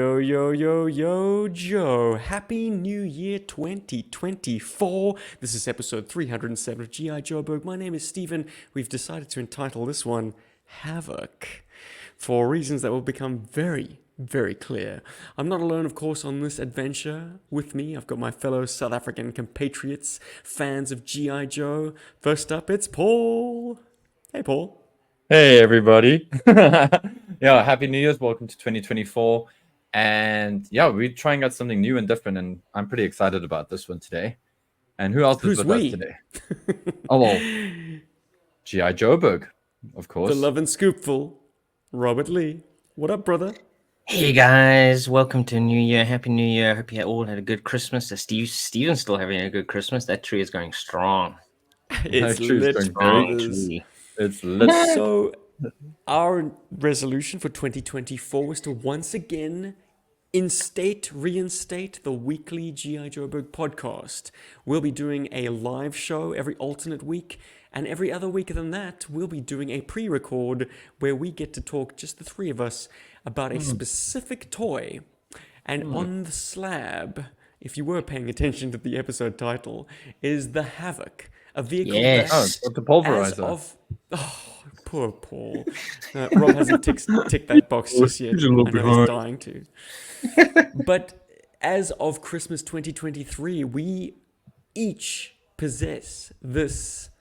Yo, Joe. Happy New Year 2024. This is episode 307 of GI Joburg. My name is Stephen. We've decided to entitle this one Havoc for reasons that will become very clear. I'm not alone, of course, on this adventure. With me, I've got my fellow South African compatriots, fans of GI Joe. First up, it's Paul. Hey, Paul. Hey everybody. Yeah, happy New Year's. Welcome to 2024. And yeah, we're trying out something new and different, and I'm pretty excited about this one today. And who else is Who's with us we? today? Oh well, GI Joburg, of The course. Love and Scoopful, Robert Lee. What up, brother? Hey guys, welcome to New Year. Happy New Year. Hope you all had a good Christmas. Steven's still having a good Christmas. That tree is going strong. It's That tree's lit, going Strong great. brothers. tree. It's lit. So, our resolution for 2024 was to once again reinstate the weekly GI Joburg podcast. We'll be doing a live show every alternate week, and every other week than that, we'll be doing a pre-record where we get to talk, just the three of us, about a specific toy. And on the slab, if you were paying attention to the episode title, is the Havoc, a vehicle Yes. Oh, that, it's the as pulverizer. of... Oh, poor Paul. Rob hasn't ticked that box just yet. He's a little I know he's behind. dying to. But as of Christmas 2023, we each possess this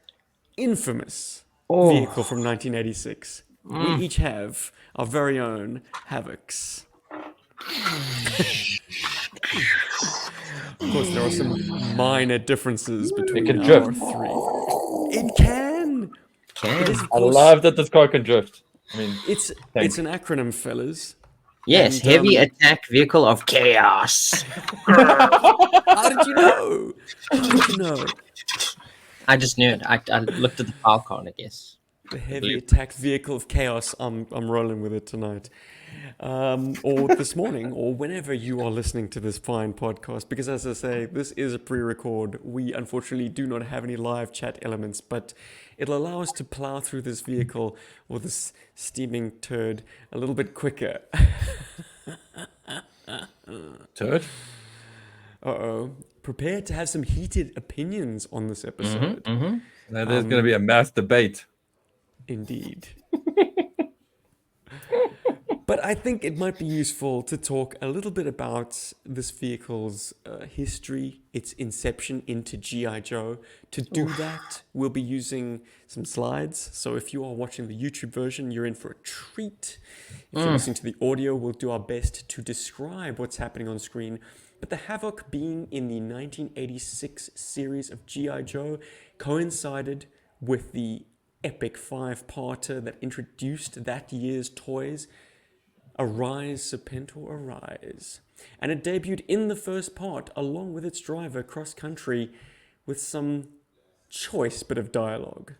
infamous vehicle from 1986. We each have our very own H.A.V.O.C. Of course, there are some minor differences between can our drift. three. It can. It is, of I course, love that this car can drift. I mean, it's an acronym, fellas. Yes, And, heavy attack vehicle of chaos. How did you know? How did you know? I just knew it. I looked at the file card, I guess. The heavy attack vehicle of chaos. I'm rolling with it tonight, or this morning, or whenever you are listening to this fine podcast. Because as I say, this is a pre-record. We unfortunately do not have any live chat elements, but it'll allow us to plow through this vehicle or this steaming turd a little bit quicker. turd. Prepare to have some heated opinions on this episode. Now there's going to be a mass debate. Indeed. But I think it might be useful to talk a little bit about this vehicle's history, its inception into GI Joe. To do that, we'll be using some slides. So if you are watching the YouTube version, you're in for a treat. If you're listening to the audio, we'll do our best to describe what's happening on screen. But the Havoc, being in the 1986 series of GI Joe, coincided with the epic 5-parter that introduced that year's toys, Arise, Serpentor, Arise. And it debuted in the first part, along with its driver, Cross Country, with some choice bit of dialogue.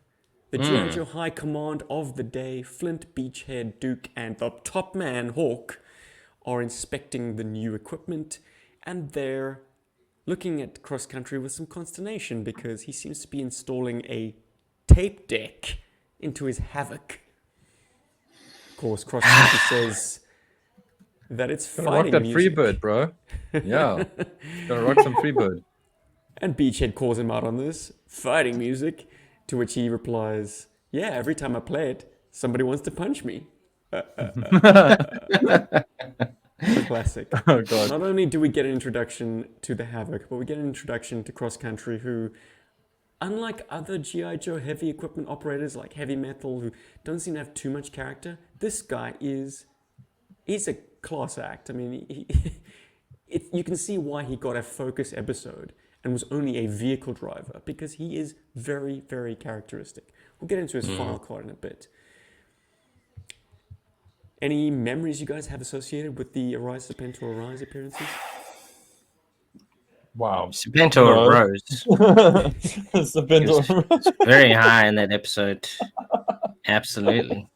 The GI Joe High Command of the day, Flint, Beachhead, Duke, and the top man, Hawk, are inspecting the new equipment, and they're looking at Cross Country with some consternation because he seems to be installing a tape deck into his Havoc. Of course, Cross Country says that it's Gonna rock fighting that music. Freebird, bro. Yeah. Gonna rock some Freebird. And Beachhead calls him out on this, fighting music, to which he replies, yeah, every time I play it, somebody wants to punch me. The classic. Oh god. Not only do we get an introduction to the Havoc, but we get an introduction to Cross Country, who, unlike other GI Joe heavy equipment operators like Heavy Metal, who don't seem to have too much character, this guy he's a class act. I mean, you can see why he got a focus episode and was only a vehicle driver, because he is very characteristic. We'll get into his file card in a bit. Any memories you guys have associated with the Arise, Serpentor, Arise appearances? Wow. Serpentor rose Serpentor. very high in that episode. Absolutely.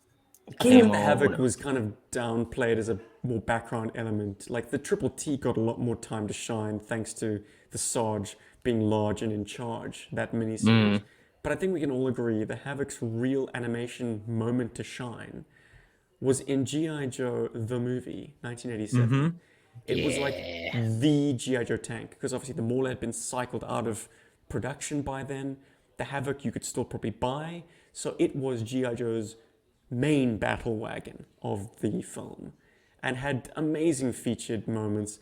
I think that the Havoc was kind of downplayed as a more background element. Like the Triple T got a lot more time to shine thanks to the Sarge being large and in charge, that miniseries. But I think we can all agree the Havoc's real animation moment to shine was in G.I. Joe, the movie, 1987. It was like Yeah. the GI Joe tank because obviously the Mauler had been cycled out of production by then. The Havoc you could still probably buy, so it was GI Joe's main battle wagon of the film, and had amazing featured moments.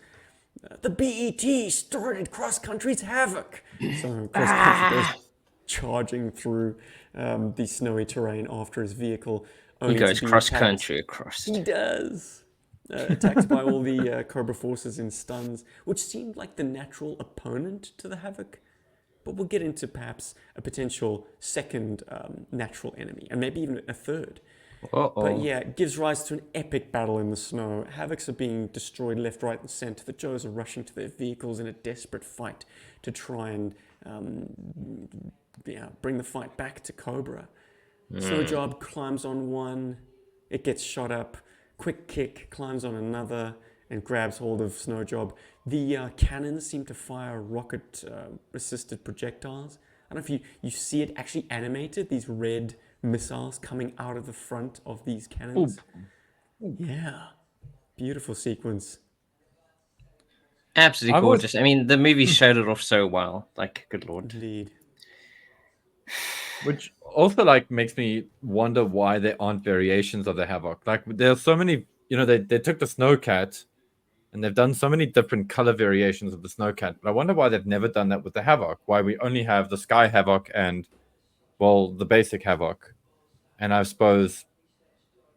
The BET started cross country's Havoc. So cross country goes charging through the snowy terrain after his vehicle, He only to goes be cross attacked. country across. He does. Attacked by all the Cobra forces in stuns, which seemed like the natural opponent to the Havoc. But we'll get into perhaps a potential second natural enemy, and maybe even a third. But yeah, it gives rise to an epic battle in the snow. Havocs are being destroyed left, right, and center. The Joes are rushing to their vehicles in a desperate fight to try and bring the fight back to Cobra. Snow Job climbs on one, it gets shot up. Quick Kick climbs on another and grabs hold of Snow Job. The cannons seem to fire rocket-assisted projectiles. I don't know if you see it actually animated, these red missiles coming out of the front of these cannons. Ooh. Yeah, beautiful sequence. Absolutely I've always- gorgeous. I mean, the movie showed it off so well. Like, good lord. Indeed. Which also like makes me wonder why there aren't variations of the Havoc. Like there's so many, they took the Snowcat and they've done so many different color variations of the Snowcat. But I wonder why they've never done that with the Havoc. Why we only have the Sky Havoc and, well, the basic Havoc. And I suppose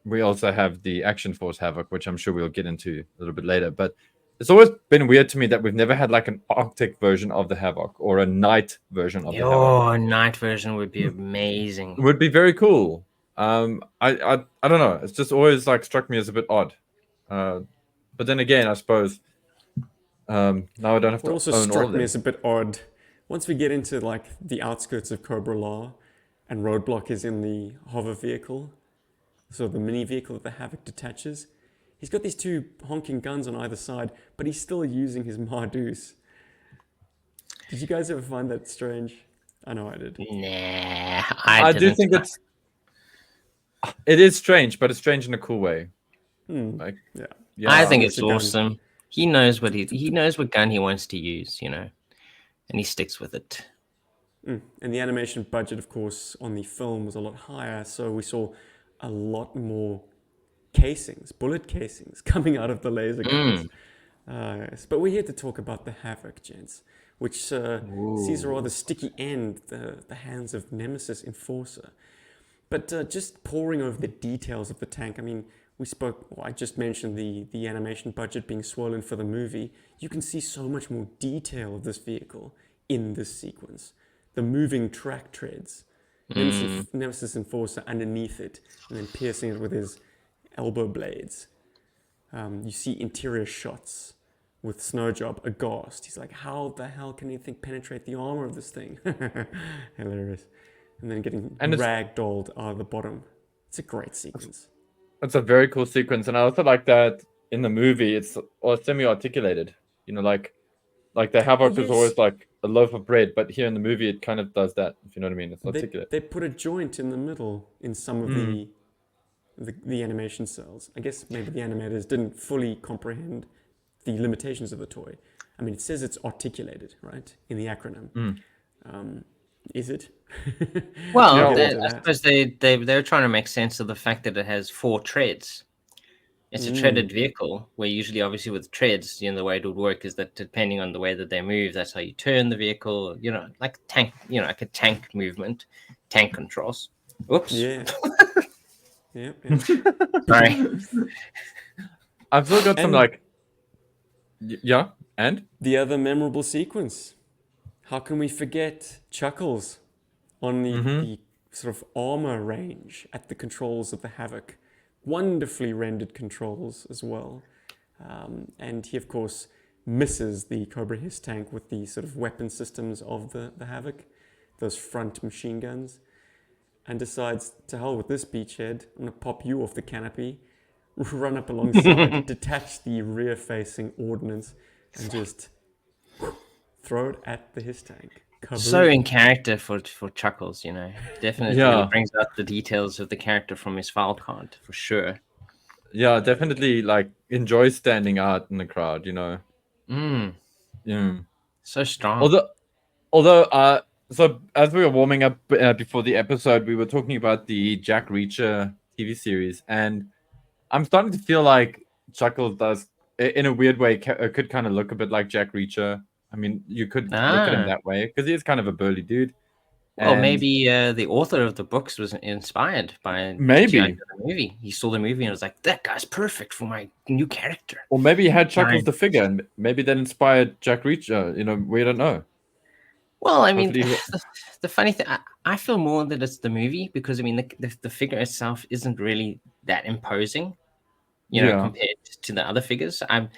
we also have the Action Force Havoc, which I'm sure we'll get into a little bit later. But it's always been weird to me that we've never had like an Arctic version of the Havoc or a night version of the Havoc. Oh, a night version would be amazing. It would be very cool. I don't know. It's just always like struck me as a bit odd. But then again, I suppose now I don't have What to also own all struck of me them. as a bit odd, once we get into like the outskirts of Cobra La, and Roadblock is in the hover vehicle, so the mini vehicle that the Havoc detaches, he's got these two honking guns on either side, but he's still using his Mardoos. Did you guys ever find that strange? I know I did. Nah, I do didn't. think it is strange, but it's strange in a cool way. Yeah. Yeah, I think it's it's a gun. awesome. He knows he knows what gun he wants to use, and he sticks with it. And the animation budget, of course, on the film was a lot higher, so we saw a lot more casings, bullet casings, coming out of the laser guns. Yes. But we're here to talk about the Havoc, gents, which sees a rather sticky end, the hands of Nemesis Enforcer. But just poring over the details of the tank, I mean, I just mentioned the animation budget being swollen for the movie. You can see so much more detail of this vehicle in this sequence. The moving track treads, Nemesis Enforcer underneath it, and then piercing it with his elbow blades. You see interior shots with Snowjob aghast. He's like, how the hell can anything penetrate the armor of this thing? Hilarious. And then getting ragdolled out of the bottom. It's a great sequence. it's a very cool sequence, and I also like that in the movie it's semi-articulated. Like the Havoc is always like a loaf of bread, but here in the movie it kind of does that. If you know what I mean, it's articulate. They put a joint in the middle in some of the animation cells. I guess maybe the animators didn't fully comprehend the limitations of the toy. I mean, it says it's articulated, right, in the acronym. Is it? Well, Yeah, I suppose they're trying to make sense of the fact that it has 4 treads. It's a treaded vehicle, where usually, obviously, with treads, the way it would work is that depending on the way that they move, that's how you turn the vehicle. Like tank, like a tank movement, tank controls. Oops. Yeah. Yeah. Sorry. I've still got some yeah, and the other memorable sequence. How can we forget Chuckles on the sort of armor range at the controls of the Havoc? Wonderfully rendered controls as well. And he, of course, misses the Cobra Hiss tank with the sort of weapon systems of the Havoc, those front machine guns, and decides, to hell with this beachhead, I'm going to pop you off the canopy, run up alongside, detach the rear-facing ordnance, and just throw it at the Hiss tank. Kaboom. So in character for Chuckles, definitely Yeah. brings out the details of the character from his file card for sure. yeah, definitely like enjoy standing out in the crowd. Mm, Yeah. so strong. Although, so as we were warming up before the episode, we were talking about the Jack Reacher TV series, and I'm starting to feel like Chuckles does, in a weird way, could kind of look a bit like Jack Reacher. I mean, you could look at him Ah, that way because he is kind of a burly dude, well, and maybe the author of the books was inspired by G.I. maybe, Joe the movie. He saw the movie and was like, "That guy's perfect for my new character." or maybe he had Chuckles Giant. the figure, and maybe that inspired Jack Reacher. We don't know. Well, I mean, Hopefully, the funny thing, I feel more that it's the movie because I mean, the figure itself isn't really that imposing, yeah. compared to the other figures. I'm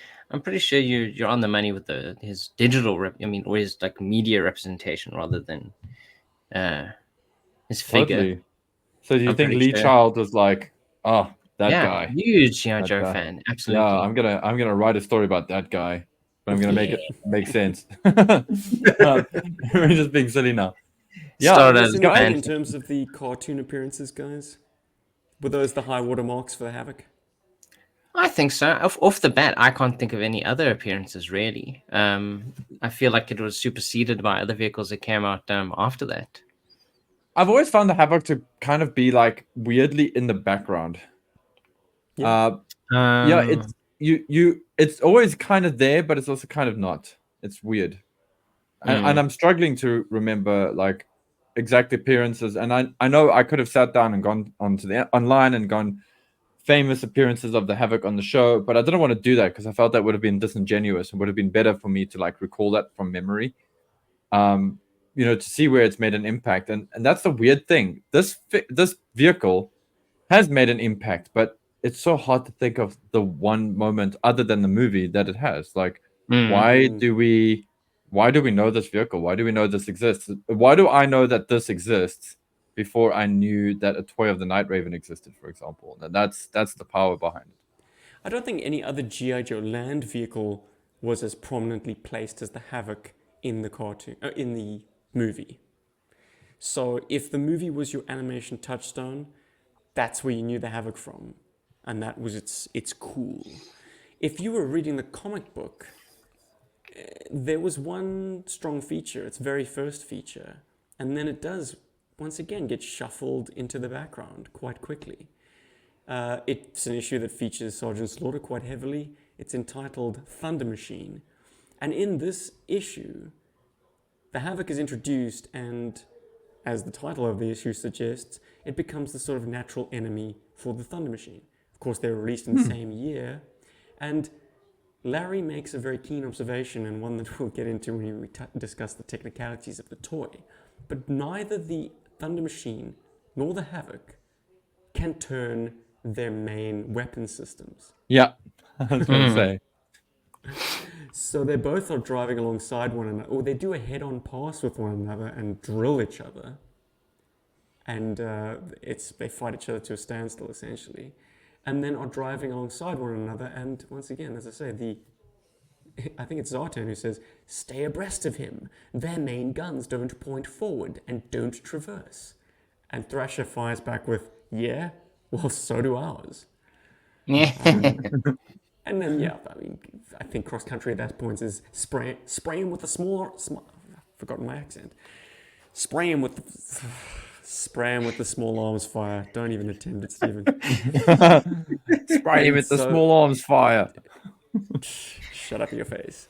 pretty sure you're on the money with his digital or his like media representation rather than uh his figure. Totally. So do you I'm think pretty Lee sure. Child was like, oh, that Yeah, guy, huge G.I. that Joe guy? fan, Yeah, absolutely. I'm gonna write a story about that guy, but I'm gonna make Yeah, it make sense. We're just being silly now. Did Yeah, you started miss as guy. anything fan. in terms of the cartoon appearances, guys? Were those the high water marks for the Havoc? I think so. Off the bat, I can't think of any other appearances really. I feel like it was superseded by other vehicles that came out after that. I've always found the Havoc to kind of be like weirdly in the background. Yeah. Uh, yeah, Um, it's always kind of there, but it's also kind of not. It's weird. And mm, I'm struggling to remember like exact appearances. And I know I could have sat down and gone onto the online and gone famous appearances of the Havoc on the show, but I didn't want to do that because I felt that would have been disingenuous and would have been better for me to like recall that from memory. Um, to see where it's made an impact, and that's the weird thing. This vehicle has made an impact, but it's so hard to think of the one moment other than the movie that it has. Like, mm. why Mm. do we why do we know this vehicle? Why do we know this exists? Why do I know that this exists before I knew that a toy of the Night Raven existed, for example? And that's the power behind it. I don't think any other GI Joe land vehicle was as prominently placed as the Havoc in the cartoon, in the movie. So if the movie was your animation touchstone, that's where you knew the Havoc from, and that was its cool. If you were reading the comic book, there was one strong feature, its very first feature, and then it does once again get shuffled into the background quite quickly. It's an issue that features Sergeant Slaughter quite heavily. It's entitled Thunder Machine. And in this issue, the Havoc is introduced, and as the title of the issue suggests, it becomes the sort of natural enemy for the Thunder Machine. Of course, they were released in the same year, and Larry makes a very keen observation, and one that we'll get into when we discuss the technicalities of the toy. But neither the Thunder Machine nor the Havoc can turn their main weapon systems. Yeah, I was going to Mm. say. So they both are driving alongside one another, or they do a head-on pass with one another and drill each other. And they fight each other to a standstill, essentially. And then are driving alongside one another, and once again, as I say, I think it's Zartan who says, stay abreast of him. Their main guns don't point forward and don't traverse. And Thrasher fires back with, yeah, well, so do ours. Yeah. And then, yeah, I think cross country at that point is spray him with a I've forgotten my accent. Spray him with the small arms fire. Don't even attempt it, Stephen. Spray him with the small arms fire. Shut up your face.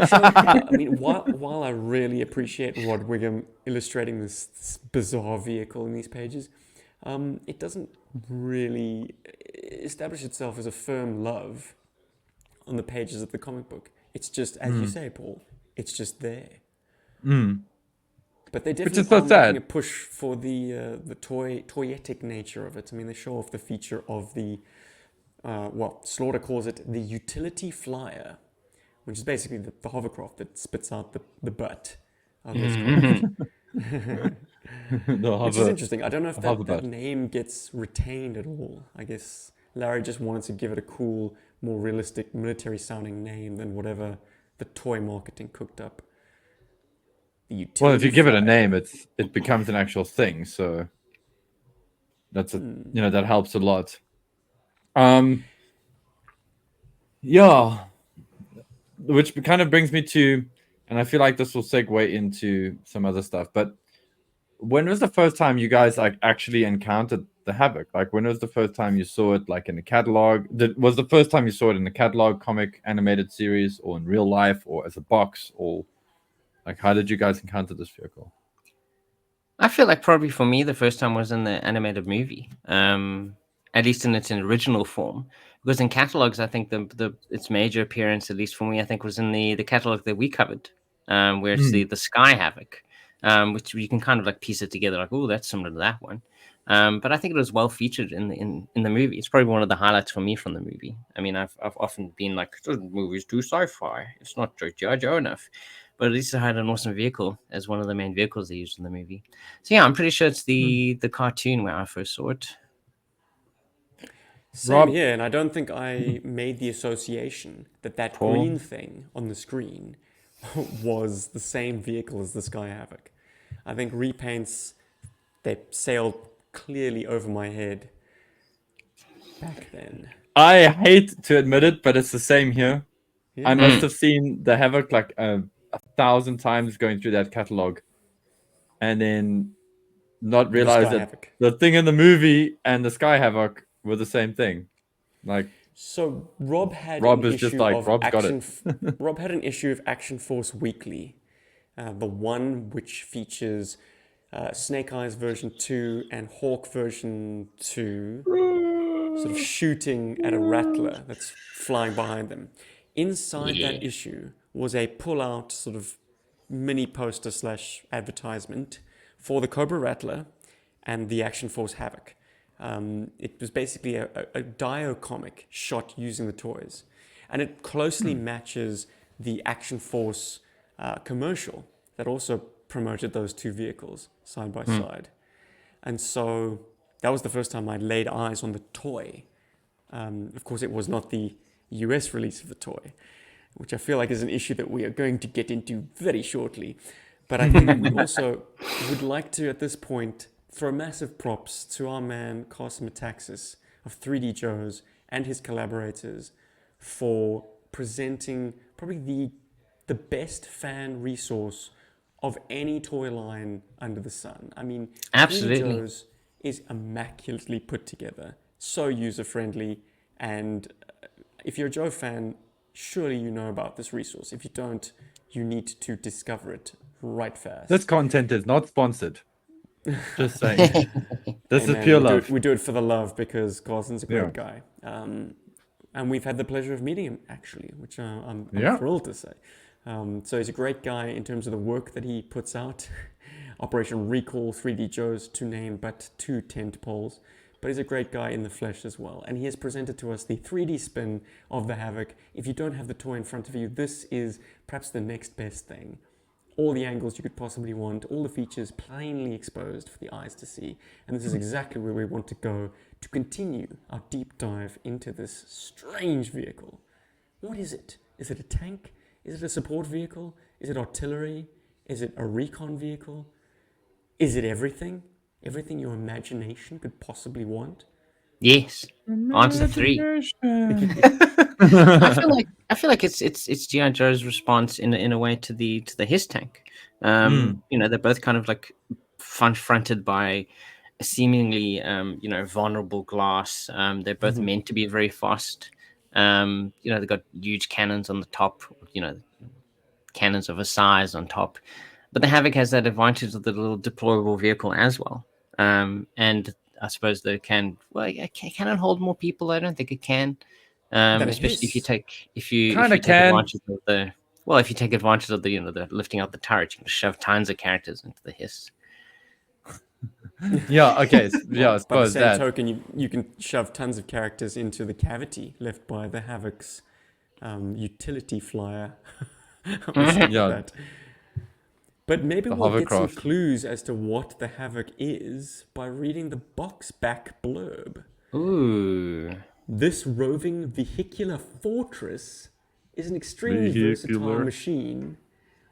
So, yeah, I mean, while I really appreciate Rod Wiggum illustrating this bizarre vehicle in these pages, it doesn't really establish itself as a firm love on the pages of the comic book. It's just, as you say, Paul, it's just there. But they Which definitely is so are making sad. a push for the toyetic nature of it. I mean, they show off the feature of the, Slaughter calls it the utility flyer, which is basically the hovercraft that spits out the butt of this craft. Which is interesting. I don't know if that name gets retained at all. I guess Larry just wanted to give it a cool, more realistic, military-sounding name than whatever the toy marketing cooked up. The utility Well, if you give it a flyer. name, it becomes an actual thing. So that's that helps a lot. Yeah, which kind of brings me to, and I feel like this will segue into some other stuff. But when was the first time you guys like actually encountered the Havoc? Like, when was the first time you saw it, like in a catalog? Was the first time you saw it in a catalog, comic, animated series, or in real life, or as a box, or like how did you guys encounter this vehicle? I feel like probably for me the first time was in the animated movie, at least in its original form. Because in catalogs, I think the its major appearance, at least for me, I think was in the catalog that we covered, where it's the Sky Havoc, which you can kind of like piece it together, like, oh, that's similar to that one. But I think it was well featured in the movie. It's probably one of the highlights for me from the movie. I mean, I've often been like, the movie's too sci-fi. It's not G.I. Joe enough. But at least it had an awesome vehicle as one of the main vehicles they used in the movie. So yeah, I'm pretty sure it's the cartoon where I first saw it. Same Rob, here, and I don't think I made the association that that Paul, green thing on the screen was the same vehicle as the Sky Havoc. I think repaints, they sailed clearly over my head back then. I hate to admit it, but it's the same here. I Yeah, must have seen the Havoc like 1,000 times going through that catalog, and then not the realize Sky that Havoc. the thing in the movie and the Sky Havoc were the same thing. Like So Rob had an Rob is just issue like of Rob's got it. Rob had an issue of Action Force Weekly, the one which features Snake Eyes version 2 and Hawk version 2 sort of shooting at a rattler that's flying behind them. Inside Yeah. that issue was a pull-out sort of mini poster slash advertisement for the Cobra Rattler and the Action Force Havoc. It was basically a Dio comic shot using the toys, and it closely matches the Action Force commercial that also promoted those two vehicles side by side. And so that was the first time I laid eyes on the toy. Of course, it was not the US release of the toy, which I feel like is an issue that we are going to get into very shortly. But I think we also would like to, at this point, throw massive props to our man, Carson Metaxas of 3D Joes and his collaborators for presenting probably the best fan resource of any toy line under the sun. I mean, 3D Absolutely. Joe's is immaculately put together, so user friendly, and if you're a Joe fan, surely you know about this resource. If you don't, you need to discover it right fast. This content is not sponsored. Just saying. This Hey, is man, pure we do love. we do it for the love because Carson's a great Yeah. guy. And we've had the pleasure of meeting him, actually, which I'm Yeah. thrilled to say. So he's a great guy in terms of the work that he puts out. Operation Recall, 3D Joe's to name but two tent poles. But he's a great guy in the flesh as well. And he has presented to us the 3D spin of the Havoc. If you don't have the toy in front of you, this is perhaps the next best thing. All the angles you could possibly want, all the features plainly exposed for the eyes to see. And this is exactly where we want to go to continue our deep dive into this strange vehicle. What is it? Is it a tank? Is it a support vehicle? Is it artillery? Is it a recon vehicle? Is it everything? Everything your imagination could possibly want? Yes. Answer 3. I feel like it's GI Joe's response in a way to the Hiss tank. You know, they're both kind of like fronted by a seemingly you know, vulnerable glass. They're both meant to be very fast. You know, they've got huge cannons on the top. You know, cannons of a size on top. But the Havoc has that advantage of the little deployable vehicle as well. And I suppose that it can, well, can it hold more people? I don't think it can. Than a Especially if you hiss. take Kinda take can. advantage of the, well, if you take advantage of the, you know, the lifting out the turret, you can shove tons of characters into the Hiss. Yeah, okay. Yeah, I By the suppose same that. token, you can shove tons of characters into the cavity left by the Havoc's utility flyer. or something Yeah. like that. But maybe The we'll get some hovercraft. clues as to what the Havoc is by reading the box back blurb. Ooh. This roving vehicular fortress is an extremely versatile Vehicular. machine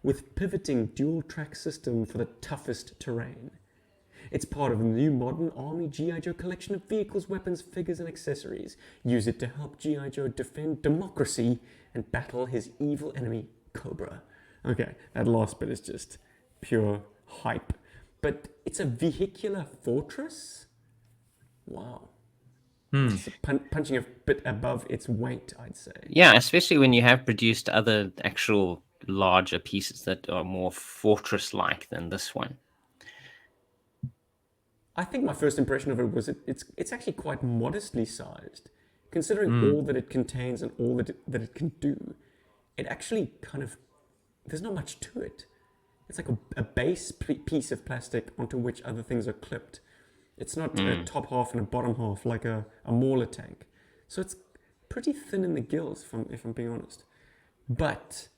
with pivoting dual track system for the toughest terrain. It's part of the new modern Army GI Joe collection of vehicles, weapons, figures, and accessories. Use it to help GI Joe defend democracy and battle his evil enemy, Cobra. Okay, that last bit is just pure hype. But it's a vehicular fortress? Wow. It's punching a bit above its weight, I'd say. Yeah, especially when you have produced other actual larger pieces that are more fortress-like than this one. I think my first impression of it was it's actually quite modestly sized. Considering all that it contains and all that it can do, it actually kind of, there's not much to it. It's like a base piece of plastic onto which other things are clipped. It's not a top half and a bottom half like a Mauler tank. So it's pretty thin in the gills, if I'm being honest. But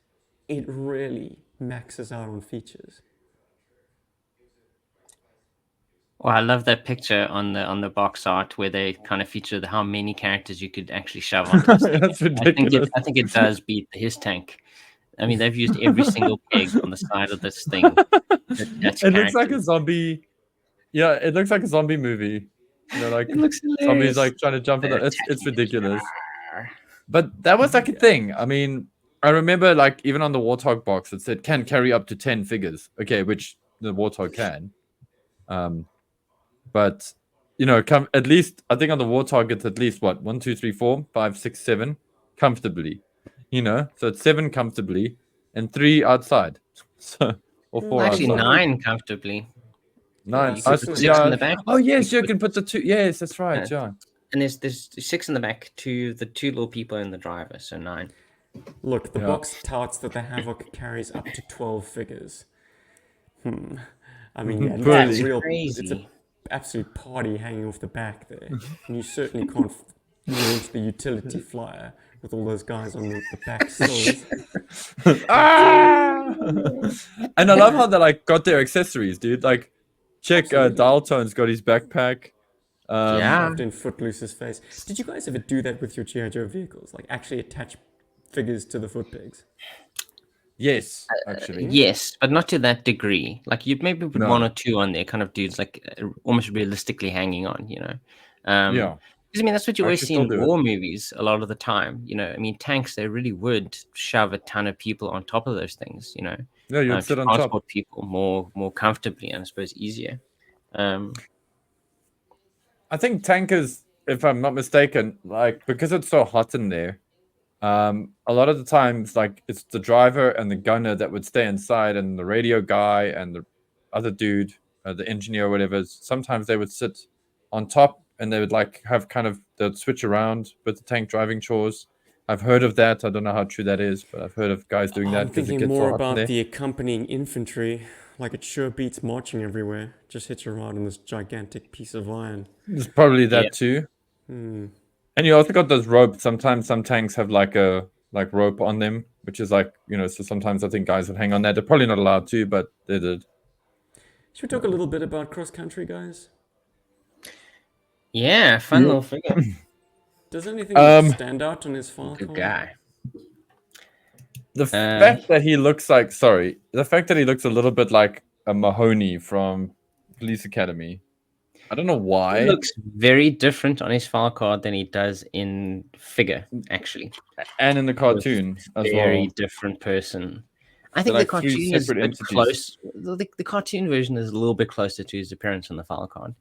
it really maxes out on features. Well, I love that picture on the box art where they kind of feature how many characters you could actually shove onto this thing. That's ridiculous. I think it does beat his tank. I mean, they've used every single peg on the side of this thing. That's It looks like a characters. zombie. Yeah, it looks like a zombie movie. You know, like It looks zombies hilarious. like trying to jump on They're it. It's attacking ridiculous. each But that was like a thing. I mean, I remember like even on the Warthog box, it said can carry up to 10 figures. Okay, which the Warthog can. But you know, come at least I think on the Warthog it's at least what 1, 2, 3, 4, 5, 6, 7 comfortably. You know, so it's 7 comfortably and 3 outside. So or 4 Actually, outside. 9 comfortably. 9. You could put 6 in the back. Oh yes, You you could can put the 2. Yes, that's right. Yeah. And there's 6 in the back to the 2 little people in the driver, so 9. Look, the box touts that the Havoc carries up to 12 figures. I mean, yeah, That's it's crazy. it's an absolute party hanging off the back there. And you certainly can't launch the utility flyer with all those guys on the back sills. And I love how they like got their accessories, dude. Like, check Absolutely. Dialtone's got his backpack. Yeah. Shoved in Footloose's face. Did you guys ever do that with your G.I. Joe vehicles? Like actually attach figures to the foot pegs? Yes, actually. Yes, but not to that degree. Like you'd maybe put No. 1 or 2 on there, kind of dudes like almost realistically hanging on, you know. Yeah. Because I mean that's what you I always actually see in still do it. war movies a lot of the time. You know, I mean tanks they really would shove a ton of people on top of those things, you know. Yeah, you'd To sit on top. transport people more comfortably and I suppose easier. I think tankers, if I'm not mistaken, like because it's so hot in there, a lot of the times, like it's the driver and the gunner that would stay inside, and the radio guy and the other dude, the engineer or whatever. Sometimes they would sit on top, and they would like have kind of they'd switch around with the tank driving chores. I've heard of that. I don't know how true that is, but I've heard of guys doing that I'm because it thinking gets so more hot in about there. the accompanying infantry. Like it sure beats marching everywhere. Just hitch a ride on this gigantic piece of iron. There's probably that Yeah. too. And you also got those ropes. Sometimes some tanks have like a rope on them, which is like, you know, so sometimes I think guys would hang on that. They're probably not allowed to, but they did. Should we talk a little bit about cross country, guys? Yeah, fun little figure. Does anything stand out on his file Good card? guy. The fact that he looks like the fact that he looks a little bit like a Mahoney from Police Academy. I don't know why. He looks very different on his file card than he does in figure, actually. And in the cartoon as Very well. different person. I think They're the like 3 cartoon is a separate bit entities. close. The cartoon version is a little bit closer to his appearance on the file card,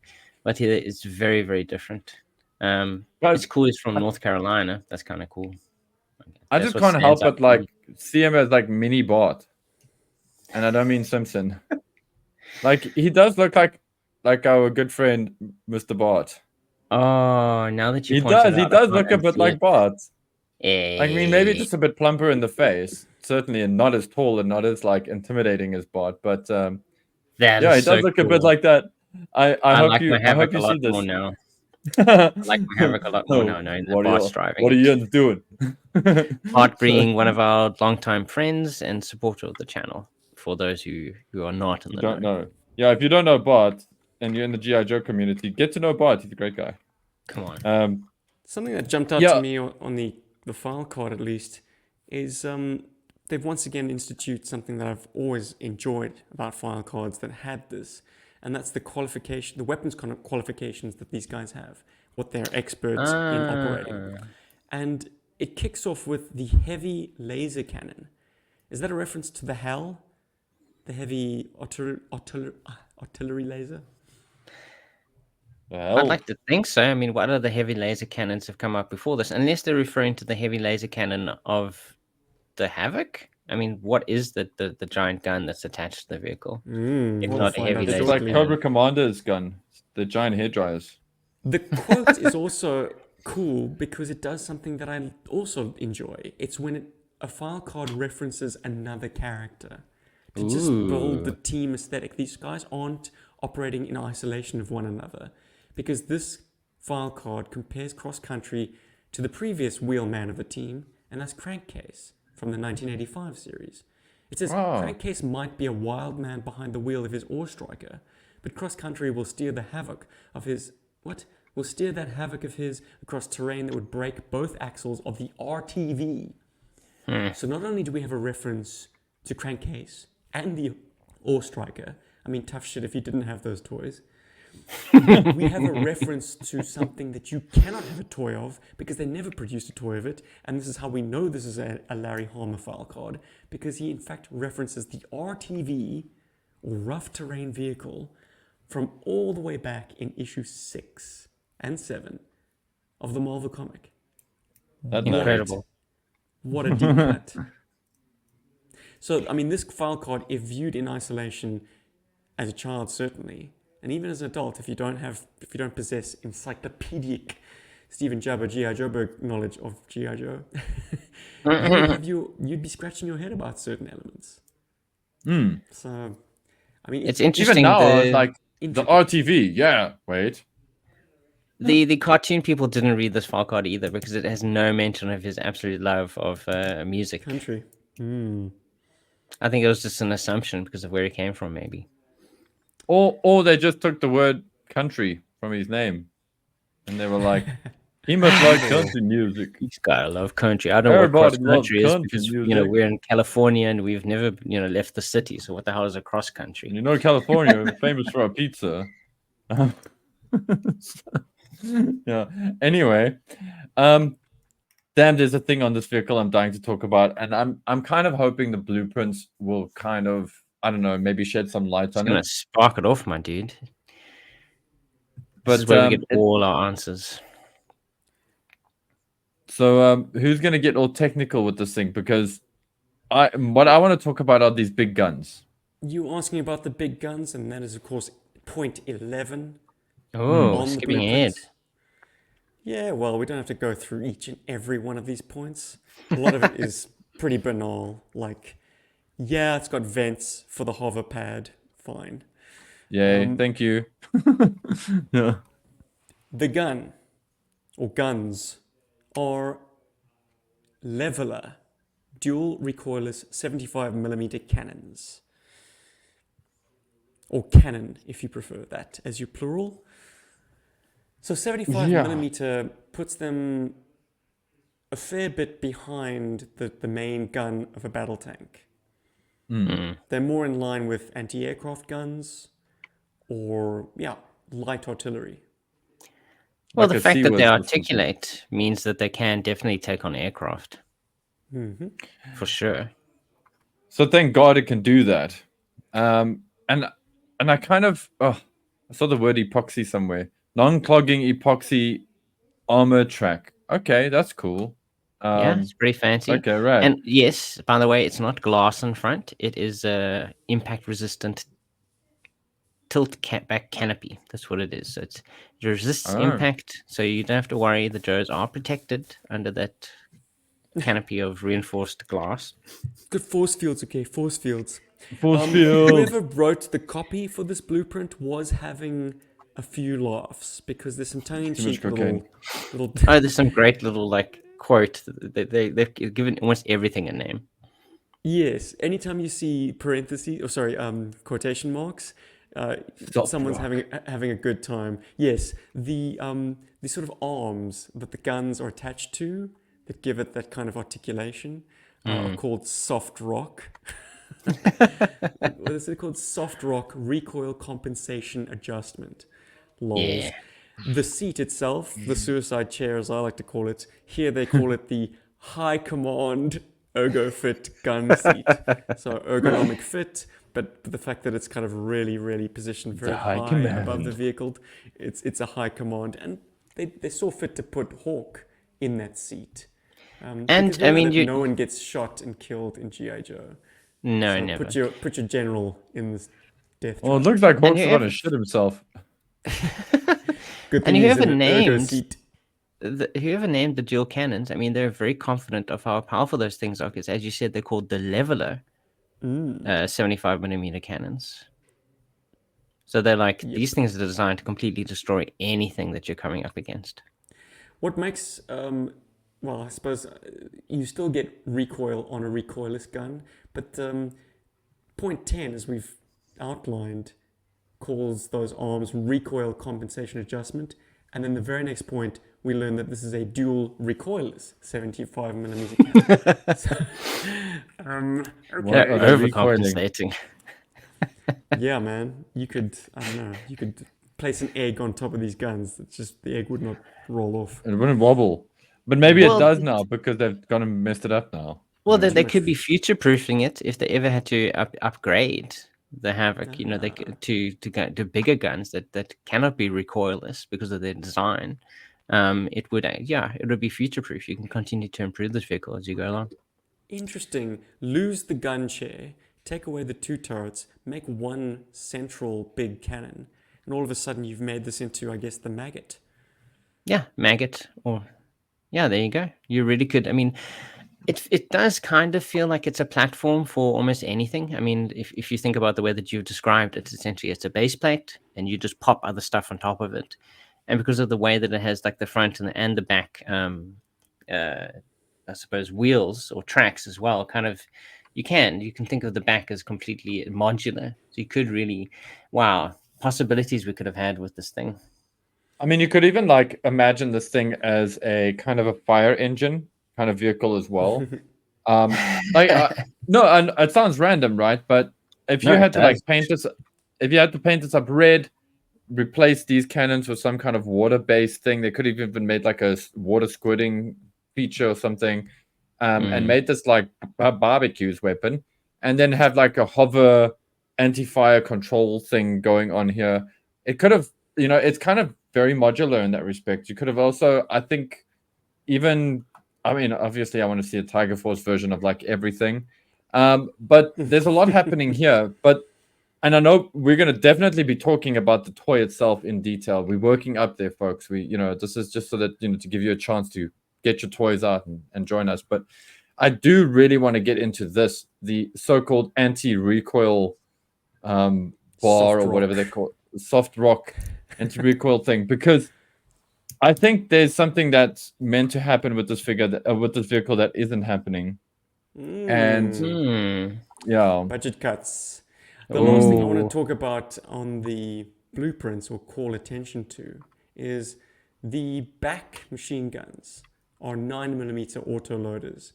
but here it's very, very different. It's cool. He's from North Carolina. That's kind of cool. I That's just what can't help stands out but for me. like see him as like mini Bart. And I don't mean Simpson. Like he does look like our good friend Mr. Bart. Oh, now that you He point it does. He out, does I look a can't bit see like it. Bart. Eh, I mean, maybe just a bit plumper in the face, certainly, and not as tall and not as like intimidating as Bart. But that yeah, is he so does look a bit cool. like that. I hope like you my I hope Havoc a you see lot this. more now. I like my Havoc a lot more now, knowing that Bart's driving What are it. you doing? Bart being one of our longtime friends and supporter of the channel. For those who are not in You the don't know. know. Yeah, if you don't know Bart and you're in the GI Joe community, get to know Bart. He's a great guy. Come on. Something that jumped out Yeah. to me on the file card, at least, is they've once again instituted something that I've always enjoyed about file cards that had this, and that's the qualification, the weapons qualifications that these guys have, what they're experts in operating. And it kicks off with the heavy laser cannon. Is that a reference to the HAL, the heavy artillery laser? Well, I'd like to think so. I mean, what other heavy laser cannons have come up before this? Unless they're referring to the heavy laser cannon of the Havoc? I mean, what is the giant gun that's attached to the vehicle? If We'll not a find heavy out it's laser like shortly. Cobra Commander's gun, the giant hair dryers. The quote is also cool because it does something that I also enjoy. It's when a file card references another character to just build the team aesthetic. These guys aren't operating in isolation of one another because this file card compares Cross Country to the previous wheelman of the team, and that's Crankcase from the 1985 series. It says Crankcase might be a wild man behind the wheel of his ore striker, but Cross Country will steer the havoc of his will steer that havoc of his across terrain that would break both axles of the RTV. So not only do we have a reference to Crankcase and the ore striker, I mean, tough shit if you didn't have those toys. We have a reference to something that you cannot have a toy of because they never produced a toy of it, and this is how we know this is a Larry Harmer file card, because he in fact references the RTV, or rough terrain vehicle, from all the way back in issue 6 and 7 of the Marvel comic. That's Incredible. What a deep cut. So, I mean, this file card, if viewed in isolation as a child, certainly, and even as an adult, if you don't possess encyclopedic Stephen Jabber, GI Joburg knowledge of GI Joe, you'd be scratching your head about certain elements. So, I mean, It's interesting. Even now, the, it's like the intricate. RTV. Yeah, wait. the cartoon people didn't read this file card either because it has no mention of his absolute love of music. Country. I think it was just an assumption because of where he came from, maybe. Or they just took the word country from his name, and they were like, he must like country music. He's gotta love country. I don't know what Everybody cross loves country is country because music. we're in California and we've never left the city. So what the hell is a cross country? You know, California, we're famous for our pizza. Yeah. Anyway, damn, there's a thing on this vehicle I'm dying to talk about, and I'm kind of hoping the blueprints will kind of, I don't know, maybe shed some light It's on gonna it. spark it off, my dude. But This is where we get all our answers. So who's gonna get all technical with this thing? Because what I want to talk about are these big guns. You asking about the big guns, and that is, of course, point 11 Oh, on the skipping ahead. blueprints. Yeah, well, we don't have to go through each and every one of these points. A lot of it is pretty banal. Like, yeah, it's got vents for the hover pad. Fine. Yay, thank you. Yeah. The gun, or guns, are leveler, dual recoilless 75mm cannons. Or cannon, if you prefer that as your plural. So 75mm puts them a fair bit behind the main gun of a battle tank. They're more in line with anti-aircraft guns or, light artillery. Well, Like the a fact that they Seaworth or something. articulate means that they can definitely take on aircraft. For sure. So thank God it can do that. And I kind of I saw the word epoxy somewhere. Non-clogging epoxy armor track. Okay, that's cool. Yeah, it's pretty fancy. Okay, right. And yes, by the way, it's not glass in front. It is impact resistant tilt back canopy. That's what it is. So it resists impact, so you don't have to worry. The Joes are protected under that canopy of reinforced glass. Good force fields, okay, force fields. Force field. Whoever wrote the copy for this blueprint was having a few laughs because there's some tongue-in-cheek little Oh, there's some great little quote. They've given almost everything a name. Yes, anytime you see quotation marks, someone's having a good time. Yes, the sort of arms that the guns are attached to that give it that kind of articulation are called soft rock. What is it called? Soft rock recoil compensation adjustment. Lols. Yeah. The seat itself, the suicide chair as I like to call it, here they call it the high command ergo fit gun seat. So ergonomic fit, but the fact that it's kind of really positioned very high high above the command. vehicle, it's a high command, and they saw fit to put H.A.V.O.C in that seat. And because we I know mean, that no one gets shot and killed in GI Joe. no, So never. put your general in this death Well, it trap. looks like And Hawk's about whoever, to shit himself. Good thing and he's whoever in an ergo named seat. whoever named the dual cannons, I mean, they're very confident of how powerful those things are. Because as you said, they're called the leveler 75 millimeter cannons. So they're like, Yep. these things are designed to completely destroy anything that you're coming up against. What makes, well, I suppose you still get recoil on a recoilless gun, but point 10, as we've outlined, calls those arms recoil compensation adjustment. And then the very next point, we learn that this is a dual recoilless 75 millimeter cannon. So, What They're are they recoiling? overcompensating. yeah, man, you could, I don't know, you could place an egg on top of these guns. It's just the egg would not roll off. It wouldn't wobble. But maybe Well, it does now because they've gone and messed it up now. Well, Too they much could be future-proofing it if they ever had to upgrade the Havoc. You know, they Ah. to bigger guns that cannot be recoilless because of their design. It would it would be future-proof. You can continue to improve this vehicle as you go along. Interesting. Lose the gun chair, take away the two turrets, make one central big cannon, and all of a sudden you've made this into, I guess, the maggot. Yeah, maggot or there you go. You really could. I mean, it does kind of feel like it's a platform for almost anything. I mean, if you think about the way that you've described it, essentially it's a base plate and you just pop other stuff on top of it. And because of the way that it has like the front and the back, I suppose wheels or tracks as well, kind of, you can think of the back as completely modular. So you could really, wow, possibilities we could have had with this thing. I mean, you could even like imagine this thing as a kind of a fire engine kind of vehicle as well. No, and it sounds random, right? But if you No, it had to like does. paint this, if you had to paint this up red, replace these cannons with some kind of water-based thing, they could have even made like a water squirting feature or something, and made this like a barbecues weapon, and then have like a hover anti-fire control thing going on here. It could have, it's kind of very modular in that respect. You could have also, I think, even, I mean, obviously, I want to see a Tiger Force version of like everything, but there's a lot happening here. And I know we're going to definitely be talking about the toy itself in detail. We're working up there, folks. This is just so that, to give you a chance to get your toys out and join us. But I do really want to get into this, the so-called anti-recoil bar or whatever they call it, soft rock anti-recoil thing, because I think there's something that's meant to happen with this with this vehicle that isn't happening. And yeah, Budget cuts. The last thing I want Oh. to talk about on the blueprints or call attention to is the back machine guns are 9mm auto loaders.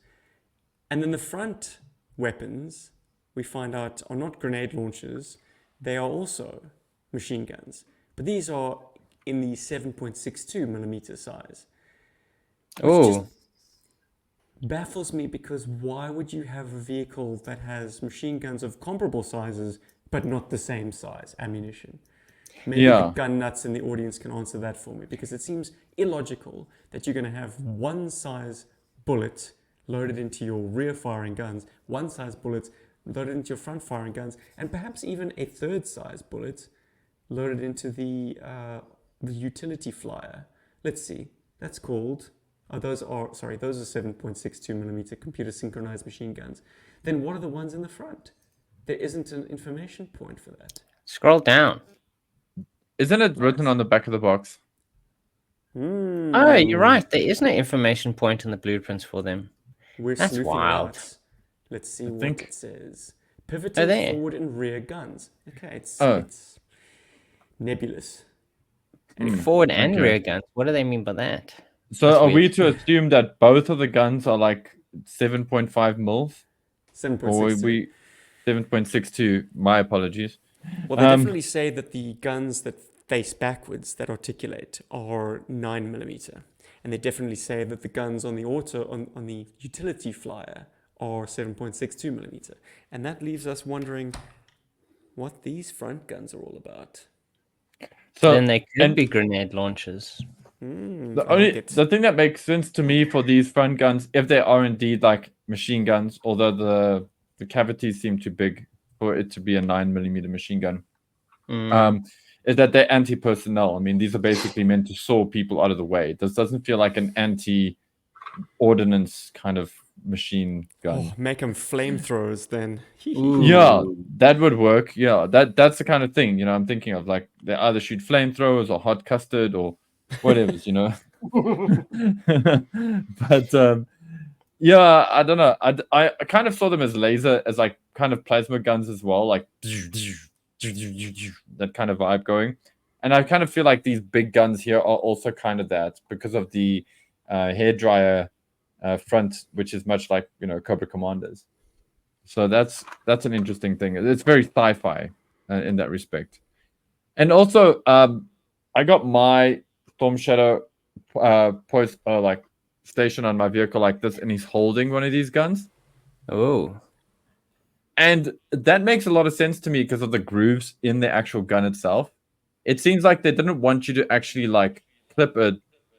And then the front weapons, we find out, are not grenade launchers. They are also machine guns. But these are in the 7.62mm size. Which just baffles me, because why would you have a vehicle that has machine guns of comparable sizes but not the same size ammunition? Maybe the gun nuts in the audience can answer that for me, because it seems illogical that you're going to have one size bullet loaded into your rear firing guns, one size bullet loaded into your front firing guns, and perhaps even a third size bullet loaded into the utility flyer. Let's see, that's called, those are 7.62mm computer synchronized machine guns. Then what are the ones in the front? There isn't an information point for that. Scroll down. Isn't it written on the back of the box? Oh, you're right. There is no information point in the blueprints for them. We're That's sleuthing wild. it out. Let's see what think- it says. Pivoting there. forward and rear guns. Okay, it's nebulous. Forward and okay. rear guns. What do they mean by that? So That's are we weird. to assume that both of the guns are like 7.5 mils? 7.62. Or we 7.62. My apologies. Well, they definitely say that the guns that face backwards that articulate are 9 millimeter, and they definitely say that the guns on the on the utility flyer are 7.62 millimeter, and that leaves us wondering what these front guns are all about. So Then they could and be grenade launchers. the thing that makes sense to me for these front guns, if they are indeed like machine guns, although the cavities seem too big for it to be a 9 millimeter machine gun, is that they're anti-personnel. I mean, these are basically meant to saw people out of the way. This doesn't feel like an anti-ordnance kind of machine gun. Oh, make them flamethrowers then. Yeah, that would work. Yeah, that's the kind of thing, I'm thinking of. Like, they either shoot flamethrowers or hot custard or whatever, But yeah, I don't know. I kind of saw them as laser, as like kind of plasma guns as well, like that kind of vibe going. And I kind of feel like these big guns here are also kind of that because of the hairdryer front, which is much like Cobra Commanders. So that's an interesting thing. It's very sci-fi in that respect. And also, I got my Storm Shadow post like station on my vehicle like this, and he's holding one of these guns. Oh. And that makes a lot of sense to me because of the grooves in the actual gun itself. It seems like they didn't want you to actually like clip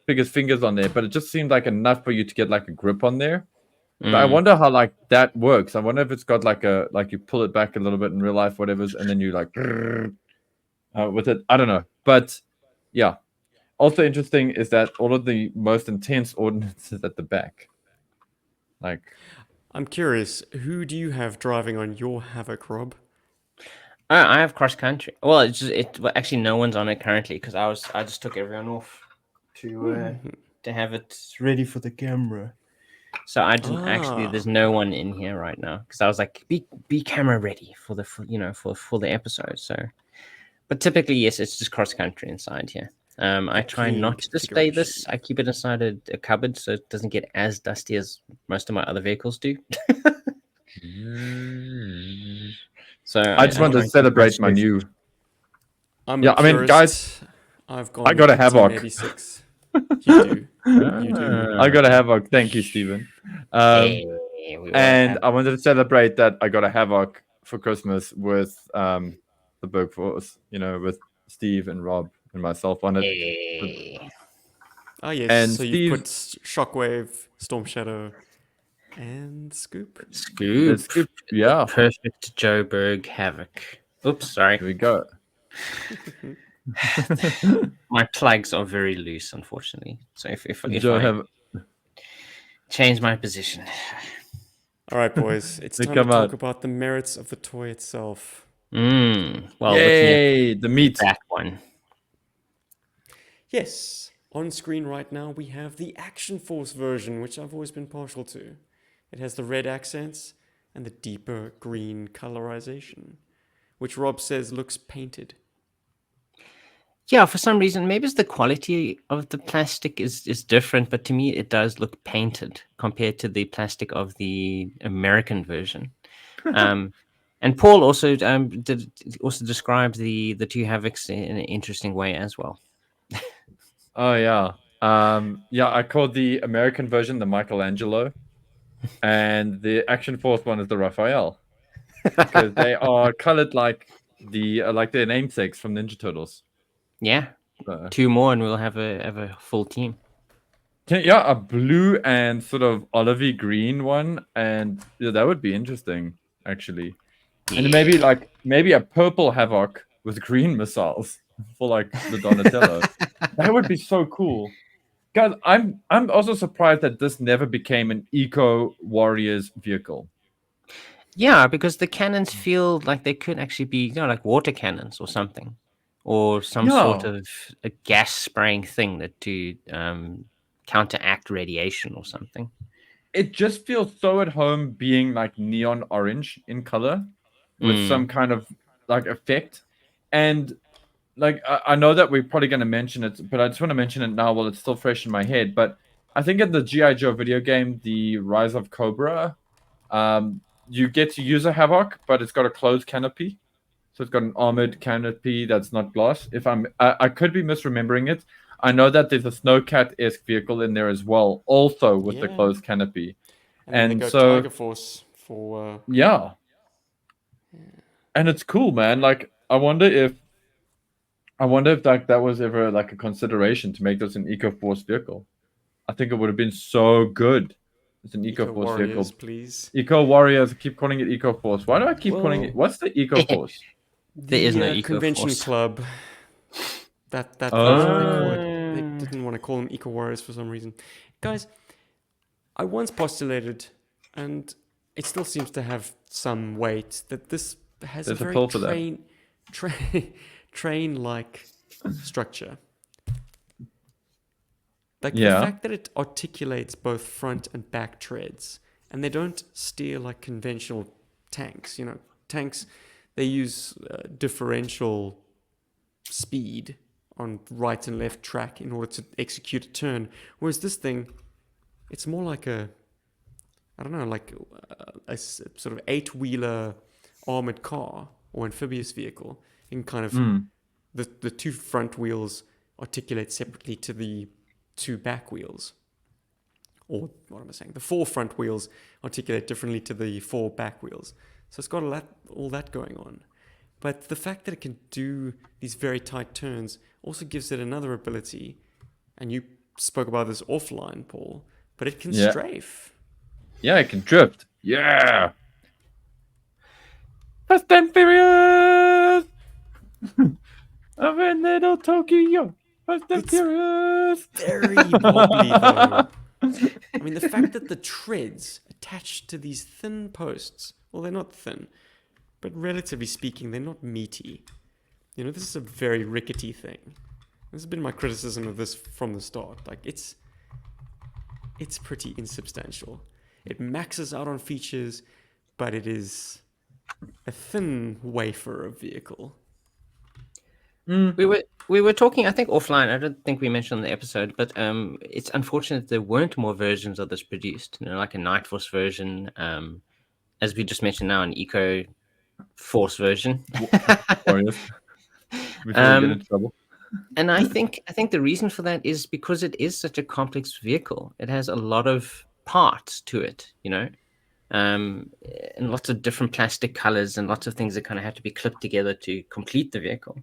his fingers on there, but it just seemed like enough for you to get like a grip on there. But I wonder how like that works. I wonder if it's got like you pull it back a little bit in real life, whatever's, and then you like with it. I don't know, but yeah. Also interesting is that all of the most intense ordnance is at the back. Like, I'm curious, who do you have driving on your Havoc, Rob? I have cross country. Well, actually no one's on it currently because I just took everyone off to have it ready for the camera. So I didn't actually. There's no one in here right now because I was like, be camera ready for the for the episode. So, but typically yes, it's just cross country inside here. I try not to display this. I keep it inside a cupboard so it doesn't get as dusty as most of my other vehicles do. So I just want to celebrate my new. I'm I mean, guys, I've I got a Havoc. 86. You do. You do. I got a Havoc. Thank you, Stephen. And I wanted to celebrate that I got a Havoc for Christmas with the Berg Force, with Steve and Rob and myself on it. Oh yes, and so you put Shockwave, Storm Shadow, and Scoop. Scoop, yeah. Perfect Joburg Havoc. Oops, sorry. Here we go. My plugs are very loose, unfortunately. So if Joe I have change my position. All right, boys, it's time to talk about the merits of the toy itself. Well, yay, the meat. That one. Yes, on screen right now we have the Action Force version, which I've always been partial to. It has the red accents and the deeper green colorization, which Rob says looks painted. Yeah, for some reason, maybe it's the quality of the plastic is different, but to me it does look painted compared to the plastic of the American version. And Paul also described the two Havocs in an interesting way as well. Oh yeah. I called the American version the Michelangelo, and the Action Force one is the Raphael, because they are colored like their namesakes from Ninja Turtles. Yeah, 2 more and we'll have a full team. Yeah, a blue and sort of olivey green one, and that would be interesting actually. Yeah. And maybe a purple Havoc with green missiles for like the Donatello. That would be so cool. Guys, I'm also surprised that this never became an Eco Warriors vehicle. Yeah, because the cannons feel like they could actually be, like water cannons or something, or some sort of a gas spraying thing that to counteract radiation or something. It just feels so at home being like neon orange in color with some kind of like effect. And like, I know that we're probably going to mention it, but I just want to mention it now while it's still fresh in my head. But I think in the GI Joe video game, the Rise of Cobra, you get to use a Havoc, but it's got a closed canopy. So it's got an armored canopy that's not glass. If I could be misremembering it. I know that there's a Snowcat-esque vehicle in there as well, also with the Yeah. closed canopy. And then they And go so Tiger Force for yeah, and it's cool, man. Like I wonder if like that was ever like a consideration to make this an EcoForce vehicle. I think it would have been so good. It's an Eco EcoForce Warriors, vehicle. please. Eco Warriors, I keep calling it EcoForce. Why do I keep calling Well, it? What's the EcoForce? There is no The convention EcoForce. club. That's what they call it. They didn't want to call them Eco Warriors for some reason. Guys, I once postulated, and it still seems to have some weight, that this has There's a a very pill for that. train-like structure. Like the Yeah. fact that it articulates both front and back treads, and they don't steer like conventional tanks. You know, tanks, they use differential speed on right and left track in order to execute a turn. Whereas this thing, it's more like a, I don't know, like sort of 8-wheeler armored car or amphibious vehicle. In kind of the 2 front wheels articulate separately to the 2 back wheels. Or what am I saying? The 4 front wheels articulate differently to the 4 back wheels. So it's got all that going on. But the fact that it can do these very tight turns also gives it another ability. And you spoke about this offline, Paul, but it can Yeah. strafe. Yeah, it can drift. Yeah. Fast and Furious. I'm in little Tokyo. Fast and It's Furious. Very wobbly, though. I mean, the fact that the treads attached to these thin posts, well, they're not thin, but relatively speaking, they're not meaty. You know, this is a very rickety thing. This has been my criticism of this from the start. Like, it's pretty insubstantial. It maxes out on features, but it is a thin wafer of vehicle. We were talking, I think, offline. I don't think we mentioned on the episode, but it's unfortunate there weren't more versions of this produced. You know, like a Night Force version, as we just mentioned now, an Eco Force version. Warriors. Before we get into trouble. And I think the reason for that is because it is such a complex vehicle. It has a lot of parts to it, you know, and lots of different plastic colors and lots of things that kind of have to be clipped together to complete the vehicle.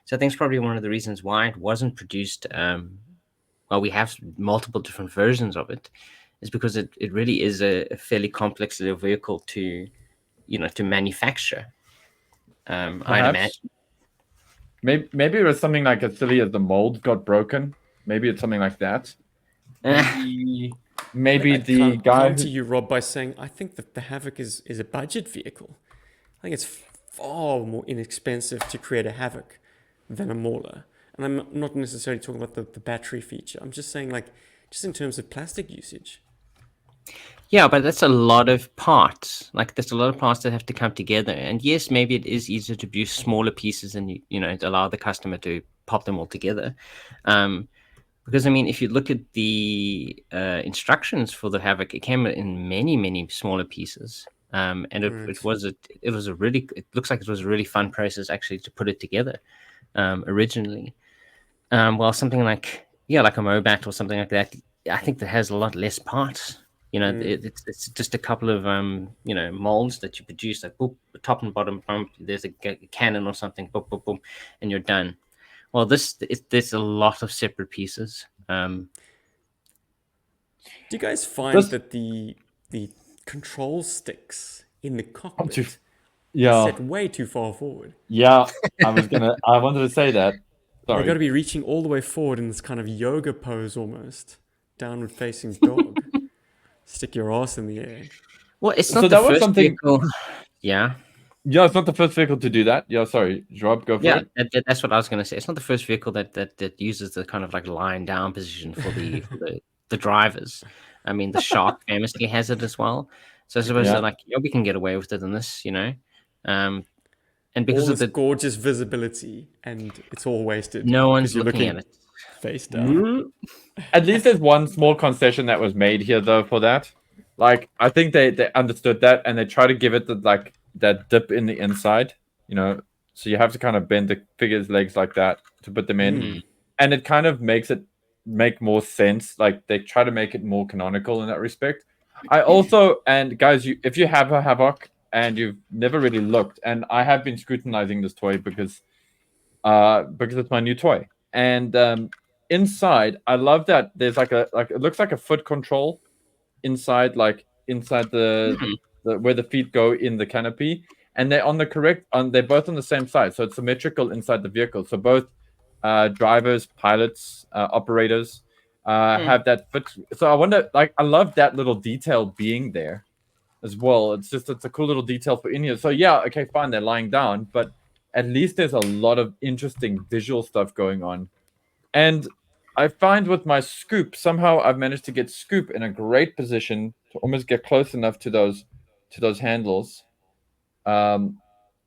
So I think it's probably one of the reasons why it wasn't produced. Well, we have multiple different versions of it, is because it really is a fairly complex little vehicle to, you know, to manufacture. I'd imagine. Maybe it was something like as silly as the mold got broken. Maybe it's something like that. Maybe the guy come to you, Rob, by saying I think that the Havoc is a budget vehicle. I think it's far more inexpensive to create a Havoc than a Mauler. And I'm not necessarily talking about the battery feature. I'm just saying, like, just in terms of plastic usage. Yeah, but that's a lot of parts. Like, there's a lot of parts that have to come together. And yes, maybe it is easier to produce smaller pieces and, you know, allow the customer to pop them all together. Because, I mean, if you look at the instructions for the Havoc, it came in many, many smaller pieces. And it looks like it was a really fun process actually to put it together originally. While something like a Mobat or something like that, I think that has a lot less parts. You know, it's just a couple of you know, molds that you produce, like boop, top and bottom bump. There's a cannon or something, boop, boop, boom, and you're done. Well, there's a lot of separate pieces. Do you guys find that the control sticks in the cockpit are set way too far forward? Yeah, I wanted to say that. Sorry. They've got to be reaching all the way forward in this kind of yoga pose almost. Downward facing dog. Stick your ass in the air. Well, it's not the first vehicle. Yeah. Yeah, it's not the first vehicle to do that. Yeah, sorry. Rob, go for it. Yeah, that's what I was going to say. It's not the first vehicle that uses the kind of like lying down position for the the drivers. I mean, the Shark famously has it as well. So I suppose they're like, yeah, we can get away with it in this, you know. And because all of this gorgeous visibility, and it's all wasted. No one's looking at it. Face down. At least there's one small concession that was made here, though, for that. Like I think they understood that, and they try to give it the like that dip in the inside, you know. So you have to kind of bend the figure's legs like that to put them in, Mm. and it kind of makes it make more sense. Like they try to make it more canonical in that respect. I also, and guys, if you have a Havoc and you've never really looked, and I have been scrutinizing this toy because it's my new toy, and inside I love that there's like it looks like a foot control inside, like inside Mm. the where the feet go in the canopy, and they're on the correct on they're both on the same side, so it's symmetrical inside the vehicle. So both drivers, pilots, operators Mm. have that fit. So I wonder, like, I love that little detail being there as well. It's a cool little detail for in here. So yeah, okay, fine, they're lying down, but at least there's a lot of interesting visual stuff going on. And I find with my scoop, somehow I've managed to get scoop in a great position to almost get close enough to those handles. Um,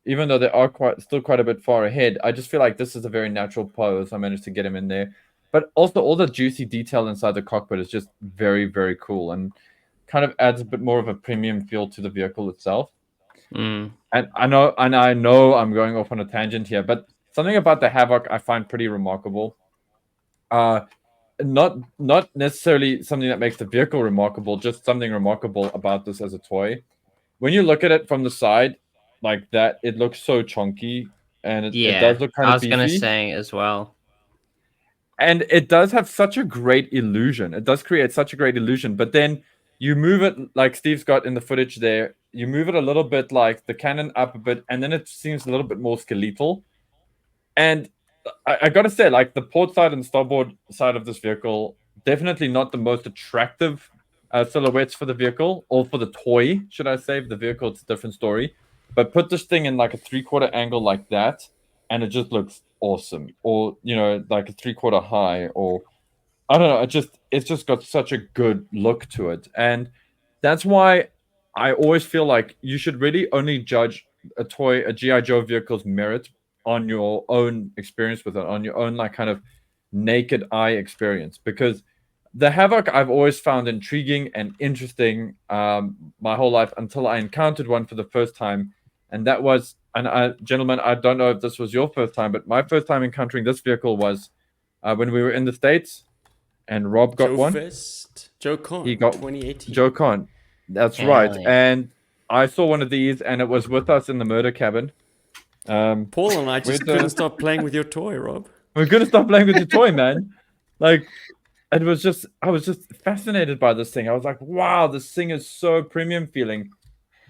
Even though they are quite a bit far ahead, I just feel like this is a very natural pose. I managed to get him in there. But also all the juicy detail inside the cockpit is just very, very cool and kind of adds a bit more of a premium feel to the vehicle itself. Mm. And I know I'm going off on a tangent here, but something about the Havoc I find pretty remarkable. Uh not necessarily something that makes the vehicle remarkable, just something remarkable about this as a toy. When you look at it from the side, like that, it looks so chunky, and it Yeah, does look kind I of was gonna beefy. say as well. And it does have such a great illusion. It does create such a great illusion, but then you move it like Steve's got in the footage there. You move it a little bit, like the cannon up a bit, and then it seems a little bit more skeletal. And I gotta say, like the port side and starboard side of this vehicle, definitely not the most attractive silhouettes for the vehicle, or for the toy, should I say? For the vehicle, it's a different story. But put this thing in like a 3/4 angle like that, and it just looks awesome. Or like a 3/4 high, or I don't know. It's just got such a good look to it, and that's why I always feel like you should really only judge a GI Joe vehicle's merit on your own experience with it, on your own like kind of naked eye experience. Because the Havoc I've always found intriguing and interesting my whole life until I encountered one for the first time, and that was gentlemen, I don't know if this was your first time, but my first time encountering this vehicle was when we were in the States and Rob got Joe one. Fest, Joe He Con, got 2018. Joe Con. That's right. Hell yeah. And I saw one of these, and it was with us in the murder cabin. Paul and I With just couldn't stop playing with your toy, Rob. we're gonna stop playing with your toy, man. Like, I was just fascinated by this thing. I was like, wow, this thing is so premium feeling,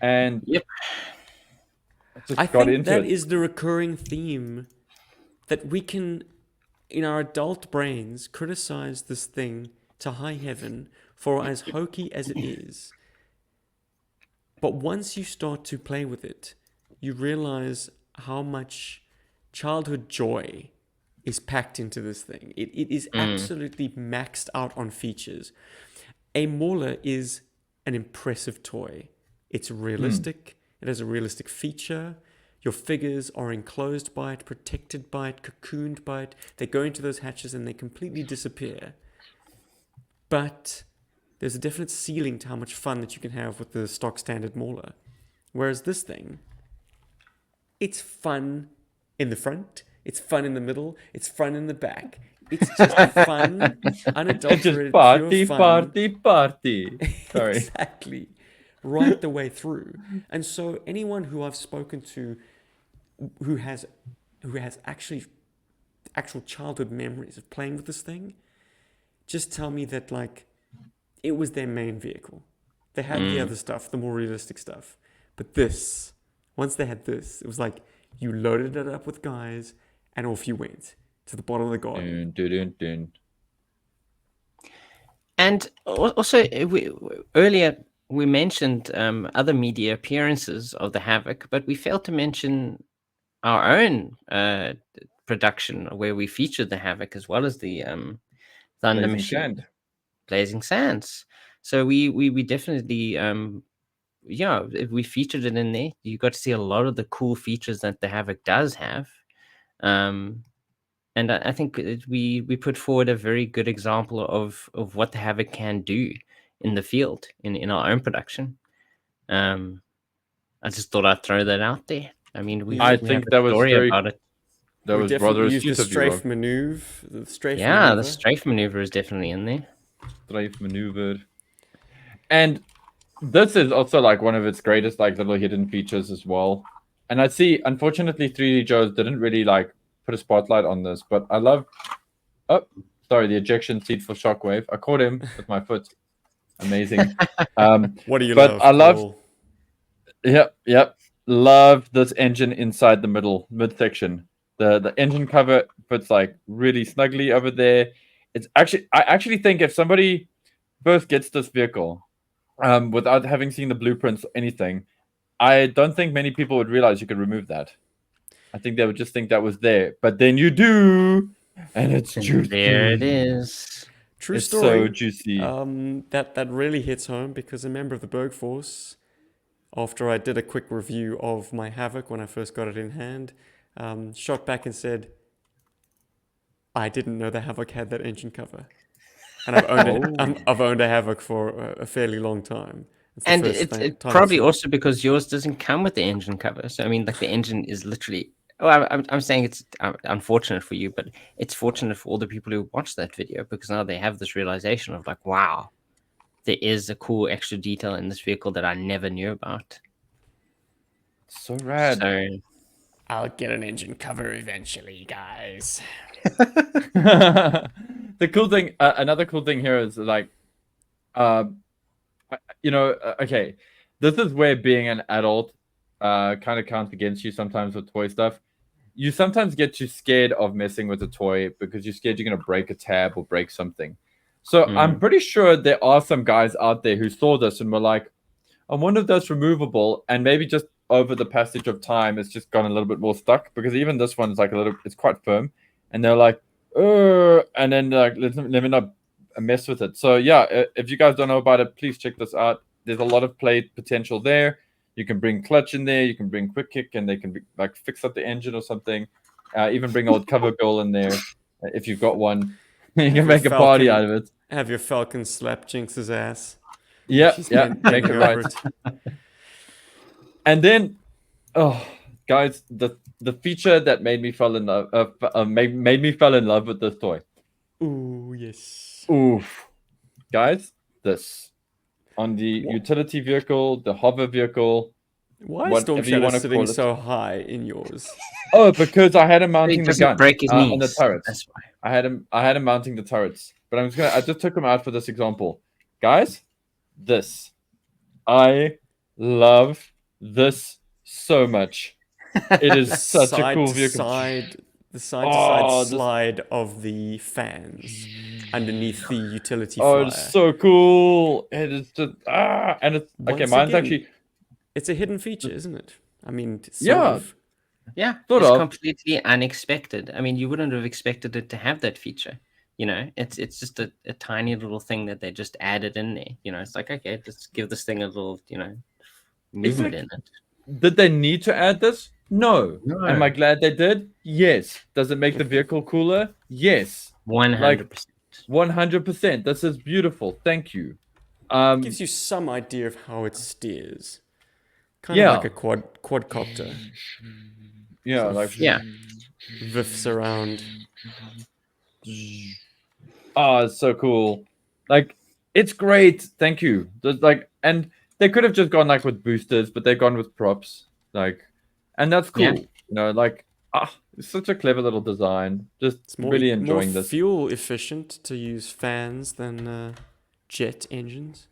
and Yep. I just I got think into that it. is the recurring theme that we can, in our adult brains, criticize this thing to high heaven for as hokey as it is. But once you start to play with it, you realize how much childhood joy is packed into this thing. It is absolutely maxed out on features. A Mauler is an impressive toy. It's realistic. It has a realistic feature. Your figures are enclosed by it, protected by it, cocooned by it. They go into those hatches and they completely disappear. But there's a definite ceiling to how much fun that you can have with the stock standard Mauler. Whereas this thing, it's fun in the front, it's fun in the middle, it's fun in the back. It's just fun, It's just unadulterated, pure party, fun. party, party. Sorry. Exactly. Right the way through. And so anyone who I've spoken to who has actual childhood memories of playing with this thing, just tell me that like it was their main vehicle. They had the other stuff, the more realistic stuff. But this, once they had this, it was like you loaded it up with guys and off you went to the bottom of the garden. Dun, dun, dun, dun. And also, earlier we mentioned other media appearances of the Havoc, but we failed to mention our own production where we featured the Havoc as well as the Thunder Blazing Machine, Sand. Blazing Sands. So we definitely yeah, if we featured it in there, you got to see a lot of the cool features that the Havoc does have. And I think we put forward a very good example of what the Havoc can do in the field in our own production. I just thought I'd throw that out there. I mean, we I have think a that was story very about it. that We was rather definitely used the astute of you, strafe Rob. maneuver. The strafe Yeah, maneuver. the strafe maneuver is definitely in there. Strafe maneuvered. And this is also like one of its greatest like little hidden features as well. And I see, unfortunately, 3D Joe's didn't really like put a spotlight on this, but I love. Oh, sorry, the ejection seat for Shockwave. I caught him with my foot. Amazing. What do you But love, I love. Paul? Yep. Love this engine inside the midsection. The engine cover puts like really snugly over there. I actually think if somebody first gets this vehicle, without having seen the blueprints or anything, I don't think many people would realize you could remove that. I think they would just think that was there. But then you do, and it's juicy. There it is. True It's story. so juicy. That really hits home because a member of the Berg Force, after I did a quick review of my Havoc when I first got it in hand, shot back and said, "I didn't know the Havoc had that engine cover." And I've owned a Havoc for a fairly long time. And it's probably also because yours doesn't come with the engine cover. So I mean, like the engine is literally. Oh, I'm saying it's unfortunate for you, but it's fortunate for all the people who watch that video because now they have this realization of like, wow, there is a cool extra detail in this vehicle that I never knew about. So rad. So I'll get an engine cover eventually, guys. The cool thing, another cool thing here is like, okay, this is where being an adult kind of counts against you sometimes with toy stuff. You sometimes get too scared of messing with a toy because you're scared you're going to break a tab or break something. So I'm pretty sure there are some guys out there who saw this and were like, I wonder if that's removable, and maybe just over the passage of time it's just gone a little bit more stuck, because even this one's like it's quite firm, and they're like, and then like let me not mess with it. So yeah, if you guys don't know about it, please check this out. There's a lot of play potential there. You can bring clutch in there, you can bring quick kick, and they can be, like fix up the engine or something. Even bring old cover girl in there if you've got one. You can make a party out of it. Have your Falcon slap Jinx's ass. Yeah, She's make it right. And then, oh, guys, the feature that made me fall in love, made me fall in love with this toy. Ooh, yes. Oof, guys, this on the utility vehicle, the hover vehicle. Why is Storm Shadow sitting so high in yours? Oh, because I had him mounting the gun break his knees. and the turrets. That's why. I had him mounting the turrets. But I just took him out for this example, guys. This, I love this so much. It is such a cool vehicle. The side-to-side slide of the fans underneath the utility flyer. Oh, it's so cool. It is just and it's okay. Mine's actually. It's a hidden feature, isn't it? I mean, yeah, sort it's of completely unexpected. I mean, you wouldn't have expected it to have that feature. You know, it's just a tiny little thing that they just added in there. You know, it's like, okay, let's give this thing a little, movement in it. Did they need to add this? No. Am I glad they did? Yes. Does it make the vehicle cooler? Yes. 100%. 100%. This is beautiful. Thank you. It gives you some idea of how it steers. Kind of like a quadcopter. Yeah, Viffs around. Oh, it's so cool. Like, it's great. Thank you. And they could have just gone like with boosters, but they've gone with props. And that's cool. Yeah. It's such a clever little design. Just really enjoying this. More fuel efficient to use fans than jet engines.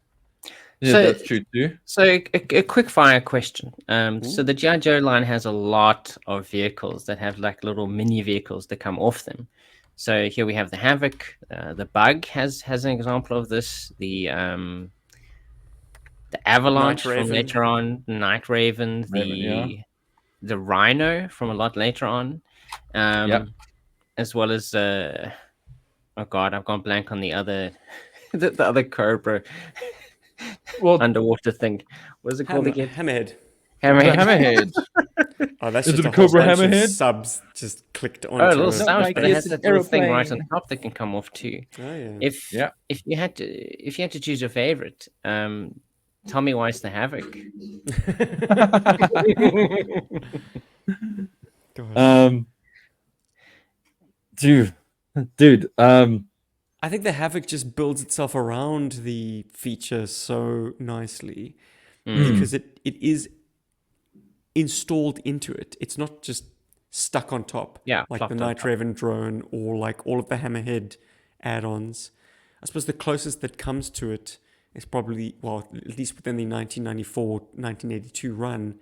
Yeah, that's true too. So a quick fire question. So the GI Joe line has a lot of vehicles that have like little mini vehicles that come off them. So here we have the Havoc. The Bug has an example of this. The Avalanche from later on. Night Raven. The Rhino from a lot later on. As well as oh god, I've gone blank on the other the other Cobra. Underwater thing. What is it called again? Hammerhead. Hammerhead. Oh, that's Is just it a a whole Cobra bunch of Hammerhead? subs just clicked Oh, a onto little a sound, like but it has it's an that little thing right on aeroplane. top that can come off too. Oh yeah. If you had to choose your favorite, tell me why it's the Havoc. Gosh. Dude, dude. I think the Havoc just builds itself around the feature so nicely because it is installed into it. It's not just stuck on top Yeah, like the plopped on Night top. Raven drone or like all of the Hammerhead add-ons. I suppose the closest that comes to it is probably, well, at least within the 1994-1982 run,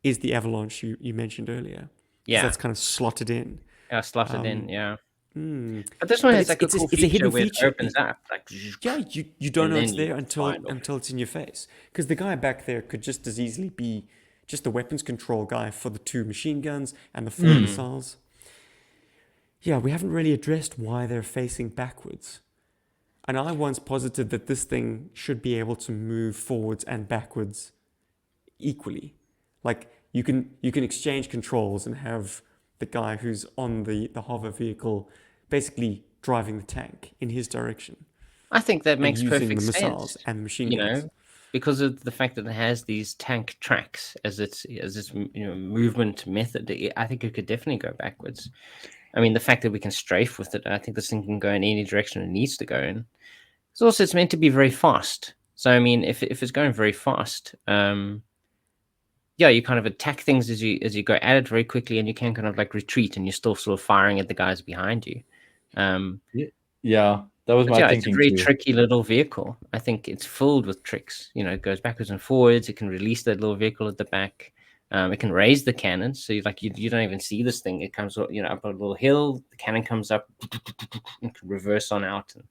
is the Avalanche you mentioned earlier. Because Yeah, that's kind of slotted in. slotted in. Yeah, Mm. but this one But has like a cool it's a feature hidden where it feature. opens up, like Yeah, you don't and know then it's you there fire it off. until it's in your face. Because the guy back there could just as easily be just the weapons control guy for the 2 machine guns and the 4 missiles. Yeah, we haven't really addressed why they're facing backwards. And I once posited that this thing should be able to move forwards and backwards equally. Like you can exchange controls and have the guy who's on the hover vehicle basically driving the tank in his direction I think that and makes using the perfect missiles sense. and the machine You guns. know, because of the fact that it has these tank tracks as its movement method. I think it could definitely go backwards. I mean, the fact that we can strafe with it, I think this thing can go in any direction it needs to go in. It's meant to be very fast. So I mean, if it's going very fast, yeah, you kind of attack things as you go at it very quickly, and you can kind of like retreat, and you're still sort of firing at the guys behind you. Yeah, that was But my yeah, it's a thinking very too. tricky little vehicle. I think it's filled with tricks. You know, it goes backwards and forwards. It can release that little vehicle at the back. It can raise the cannon, so you don't even see this thing. It comes up a little hill. The cannon comes up and can reverse on out. And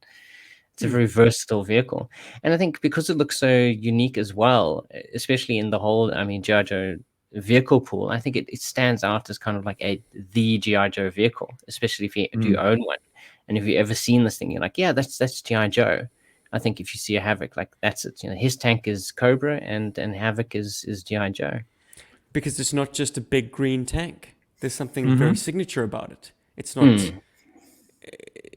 it's a very versatile vehicle, and I think because it looks so unique as well, especially in the whole, I mean, GI Joe vehicle pool, I think it stands out as kind of like the GI Joe vehicle, especially if you do own one. And if you've ever seen this thing, you're like, yeah, that's GI Joe. I think if you see a Havoc, like that's it. You know, his tank is Cobra, and Havoc is GI Joe. Because it's not just a big green tank. There's something very signature about it. It's not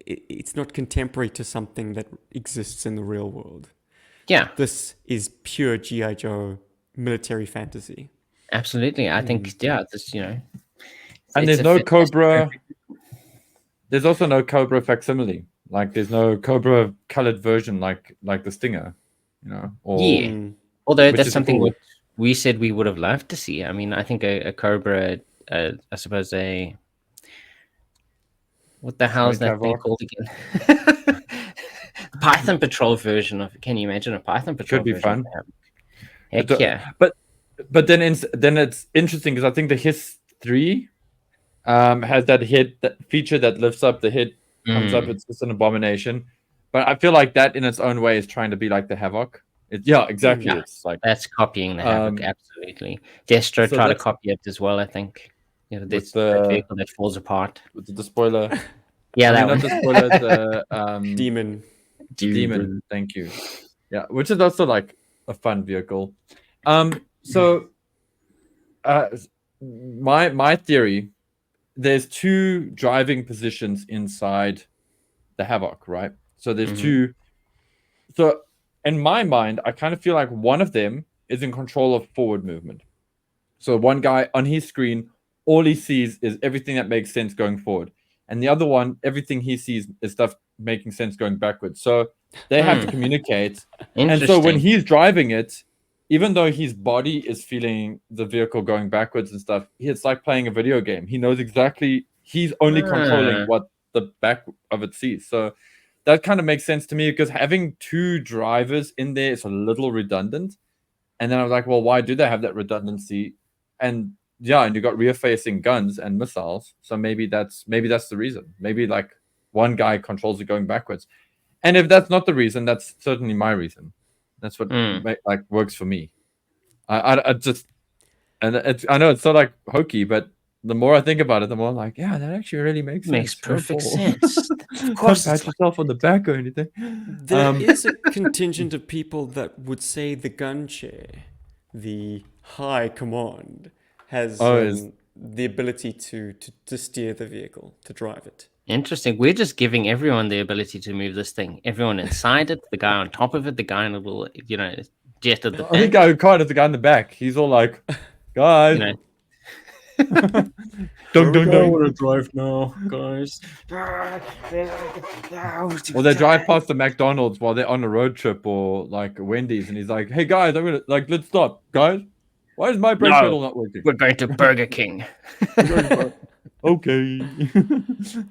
it's not contemporary to something that exists in the real world. Yeah, This is pure GI Joe military fantasy. absolutely. I think this And it's there's a no fantastic Cobra. There's also no Cobra facsimile. Like there's no Cobra colored version like the Stinger, or Yeah. Although which that's is something cool. what we said we would have loved to see. I mean, I think a Cobra, I suppose what the hell is Straight that thing Havoc. called again? The Python Patrol version of. Can you imagine a Python Patrol Could be version of fun. the Heck yeah. But then it's interesting because I think the H.A.V.O.C. has that feature that lifts up the head, comes up. It's just an abomination. But I feel like that in its own way is trying to be like the Havoc. Yeah, exactly. Yeah, It's like that's copying the Havoc. Absolutely. Destro so tried to that's copy it as well. I think. with That the vehicle that falls apart. spoiler. Yeah, I that mean, one. not the spoiler. Demon. Demon. Thank you. Yeah, which is also like a fun vehicle. So, my theory, there's 2 driving positions inside the Havoc, right? So there's 2. So in my mind, I kind of feel like one of them is in control of forward movement. So one guy on his screen, all he sees is everything that makes sense going forward. And the other one, everything he sees is stuff making sense going backwards. So they have to communicate. And so when Interesting. he's driving it, even though his body is feeling the vehicle going backwards and stuff, it's like playing a video game. He knows exactly, he's only controlling what the back of it sees. So that kind of makes sense to me because having 2 drivers in there is a little redundant. And then I was like, well, why do they have that redundancy? And yeah, and you got rear-facing guns and missiles, so maybe that's the reason. Maybe like one guy controls it going backwards, and if that's not the reason, that's certainly my reason. That's what like works for me. I just, and I know it's so like hokey, but the more I think about it, the more I'm like, yeah, that actually really makes Makes sense. Don't perfect fall. sense. Of Don't course, pat yourself on the back or anything. There is a contingent of people that would say the gun chair, the high command, has the ability to steer the vehicle, to drive it. Interesting. We're just giving everyone the ability to move this thing. Everyone inside it, the guy on top of it, the guy in a little, jet at the The only back. guy who can't is the guy in the back. He's all like, guys. You know, Dun, dun, dun. to drive now, guys. Or they drive past the McDonald's while they're on a road trip or like Wendy's, and he's like, "Hey guys, I'm gonna let's stop, guys. Why is my brake No. pedal not working?" We're going to Burger King. Okay,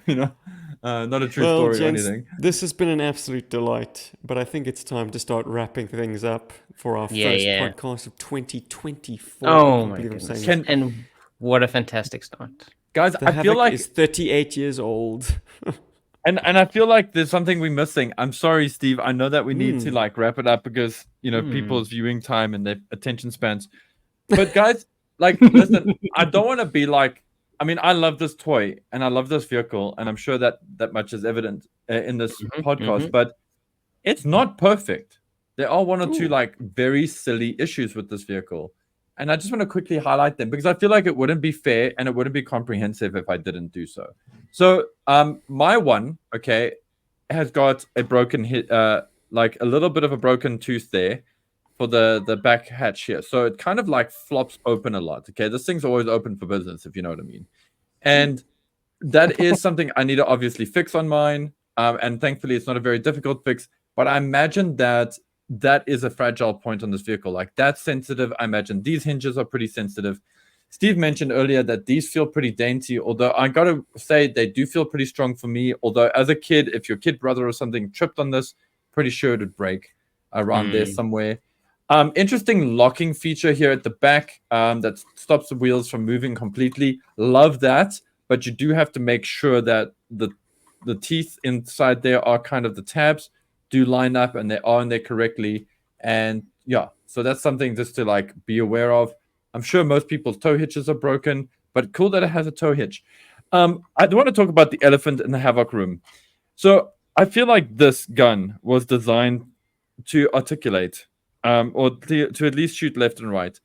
not a true story or gents, anything. this has been an absolute delight, but I think it's time to start wrapping things up for our first podcast of 2024. Oh my goodness! Can- And what a fantastic start. Guys, The I feel Havoc like is 38 years old. and I feel like there's something we're missing. I'm sorry, Steve. I know that we need to like wrap it up because people's viewing time and their attention spans. But guys, like, listen, I don't want to be like. I mean, I love this toy and I love this vehicle, and I'm sure that much is evident in this podcast. But it's not perfect. There are one or two like very silly issues with this vehicle, and I just want to quickly highlight them because I feel like it wouldn't be fair and it wouldn't be comprehensive if I didn't do so. So, my one, has got a broken hit, like a little bit of a broken tooth there for the back hatch here. So it kind of like flops open a lot. Okay, this thing's always open for business, if you know what I mean. And that is something I need to obviously fix on mine. And thankfully, it's not a very difficult fix. But I imagine that is a fragile point on this vehicle. Like, that's sensitive. I imagine these hinges are pretty sensitive. Steve mentioned earlier that these feel pretty dainty, although I gotta say they do feel pretty strong for me. Although as a kid, if your kid brother or something tripped on this, pretty sure it would break around there somewhere. Interesting locking feature here at the back that stops the wheels from moving completely. Love that, but you do have to make sure that the teeth inside there are kind of the tabs do line up and they are in there correctly. And yeah, so that's something just to like be aware of. I'm sure most people's tow hitches are broken, but cool that it has a tow hitch. I do want to talk about the elephant in the Havoc room. So I feel like this gun was designed to articulate. Or to at least shoot left and right.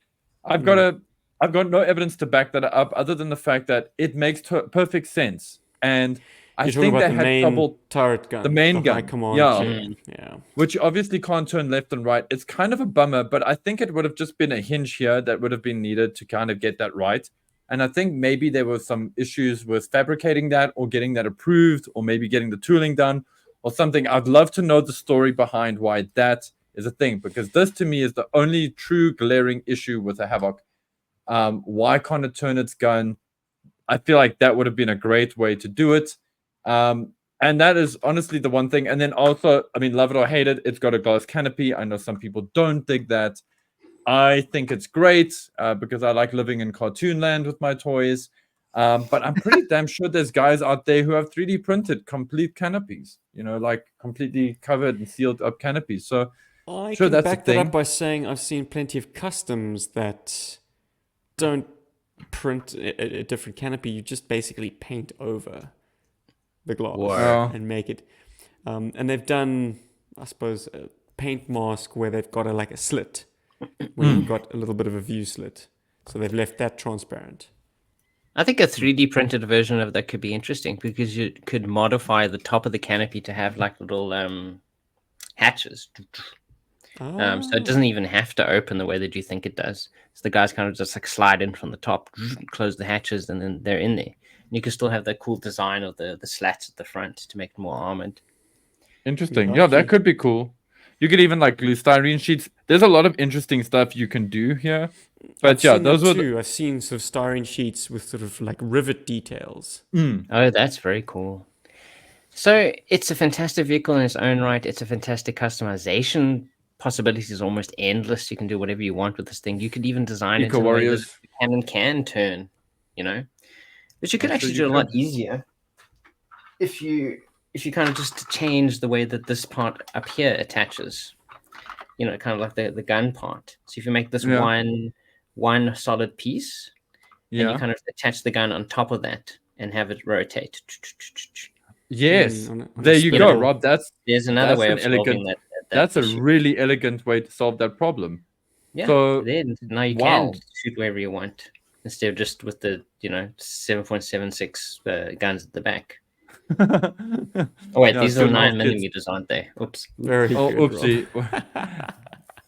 I've got no evidence to back that up, other than the fact that it makes perfect sense. And I think they had trouble. Turret gun, the main gun, high command yeah, which you obviously can't turn left and right. It's kind of a bummer, but I think it would have just been a hinge here that would have been needed to kind of get that right. And I think maybe there were some issues with fabricating that, or getting that approved, or maybe getting the tooling done, or something. I'd love to know the story behind why that is a thing, because this to me is the only true glaring issue with a Havoc. Why can't it turn its gun? I feel like that would have been a great way to do it. And that is honestly the one thing. And then also, I mean, love it or hate it, it's got a glass canopy. I know some people don't dig that. I think it's great because I like living in cartoon land with my toys. But I'm pretty damn sure there's guys out there who have 3D printed complete canopies, like completely covered and sealed up canopies. So I sure, can back that up by saying I've seen plenty of customs that don't print a different canopy. You just basically paint over the glass and make it. And they've done, I suppose, a paint mask where they've got a slit, where you've got a little bit of a view slit. So they've left that transparent. I think a 3D printed version of that could be interesting because you could modify the top of the canopy to have like little hatches. So it doesn't even have to open the way that you think it does. So the guys kind of just like slide in from the top, close the hatches, and then they're in there. And you can still have that cool design of the slats at the front to make it more armored. Interesting. Yeah, that could be cool. You could even like glue styrene sheets. There's a lot of interesting stuff you can do here. But I've seen sort of styrene sheets with sort of like rivet details. Oh, that's very cool. So it's a fantastic vehicle in its own right. It's a fantastic customization. Possibilities is almost endless. You can do whatever you want with this thing. You could even design it in a way that the cannon can turn, But you could actually do it a lot easier if you kind of just change the way that this part up here attaches. Kind of like the gun part. So if you make this one solid piece, and you kind of attach the gun on top of that and have it rotate. Yes, there you go, Rob. There's another way of solving that. That's a really elegant way to solve that problem. Yeah. So now you can shoot wherever you want. instead of just with the 7.76 guns at the back. Oh wait, Yeah, these are good half 9 kits. millimeters, aren't they? Oops. Very Oh, good, Rob. oopsie.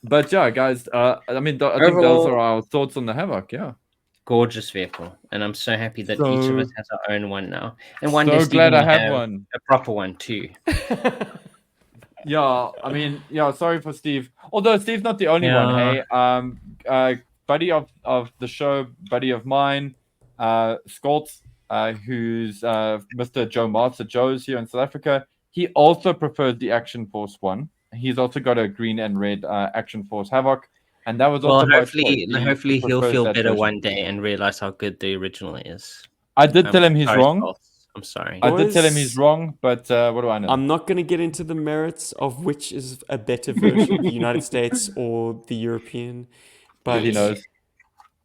But yeah, guys, I mean, I think those Overall- are our thoughts on the Havoc. Yeah. Gorgeous vehicle, and I'm so happy that each of So- us has our own one now. And one So day, glad Stephen I will have have one. a proper one too. Yeah, I mean, yeah, sorry for Steve. Although Steve's not the only one, hey. Buddy of the show, buddy of mine, Skoltz, who's Mr. Joe Master Joe's here in South Africa. He also prefers the Action Force one. He's also got a green and red Action Force Havoc, and that was Well, also by hopefully, choice. hopefully he'll prefers feel that better version. one day and realize how good the original is. I did tell him he's sorry, wrong. Skoltz. I'm sorry. I did tell him he's Boys, wrong, but what do I know? I'm not going to get into the merits of which is a better version, the United States or the European, but he knows.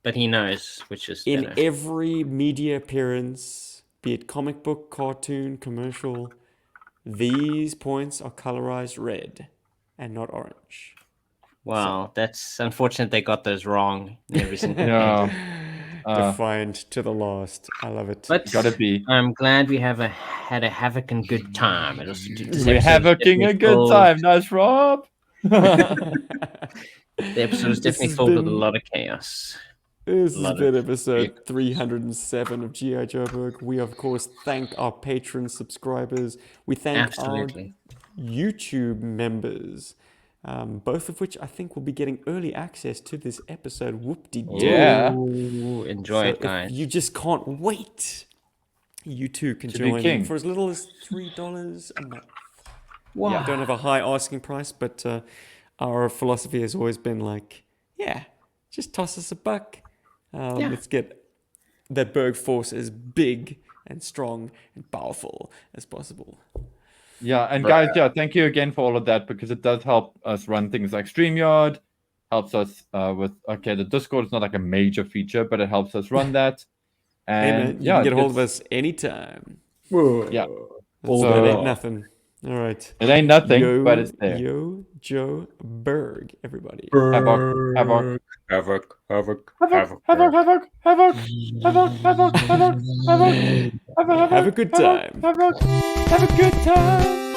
But he knows which is in better. every media appearance, be it comic book, cartoon, commercial, these points are colorized red and not orange. Wow, that's unfortunate they got those wrong in every single case. Yeah. Defiant to the last. I love it. But Gotta be. I'm glad we had a Havoc and good time. This We're having a good time. Nice, Rob. The episode was This definitely has filled with a been- lot of chaos. This has lot been of episode vehicles. 307 of GI Joburg. We, of course, thank our patron subscribers. We thank Absolutely. our YouTube members, both of which I think will be getting early access to this episode. Whoop-de-doo. Yeah. Ooh, enjoy So it, guys. if you just can't wait, you too can To be join king. for as little as $3 a month. Wow. I don't have a high asking price, but our philosophy has always been like, yeah, just toss us a buck. Let's get that Berg force as big and strong and powerful as possible. Yeah, and guys, thank you again for all of that because it does help us run things like StreamYard, helps us with the Discord is not like a major feature, but it helps us run that. Hey And man, you can get a hold of us anytime. Yeah, So that ain't nothing. All right. it ain't nothing, but it's there. Yo, Joe Berg, everybody. Havoc, Havoc, Havoc, Havoc, Havoc, Havoc, Havoc, Havoc, Havoc, Havoc, Havoc, Havoc, Have a good time. Havoc, have a good time.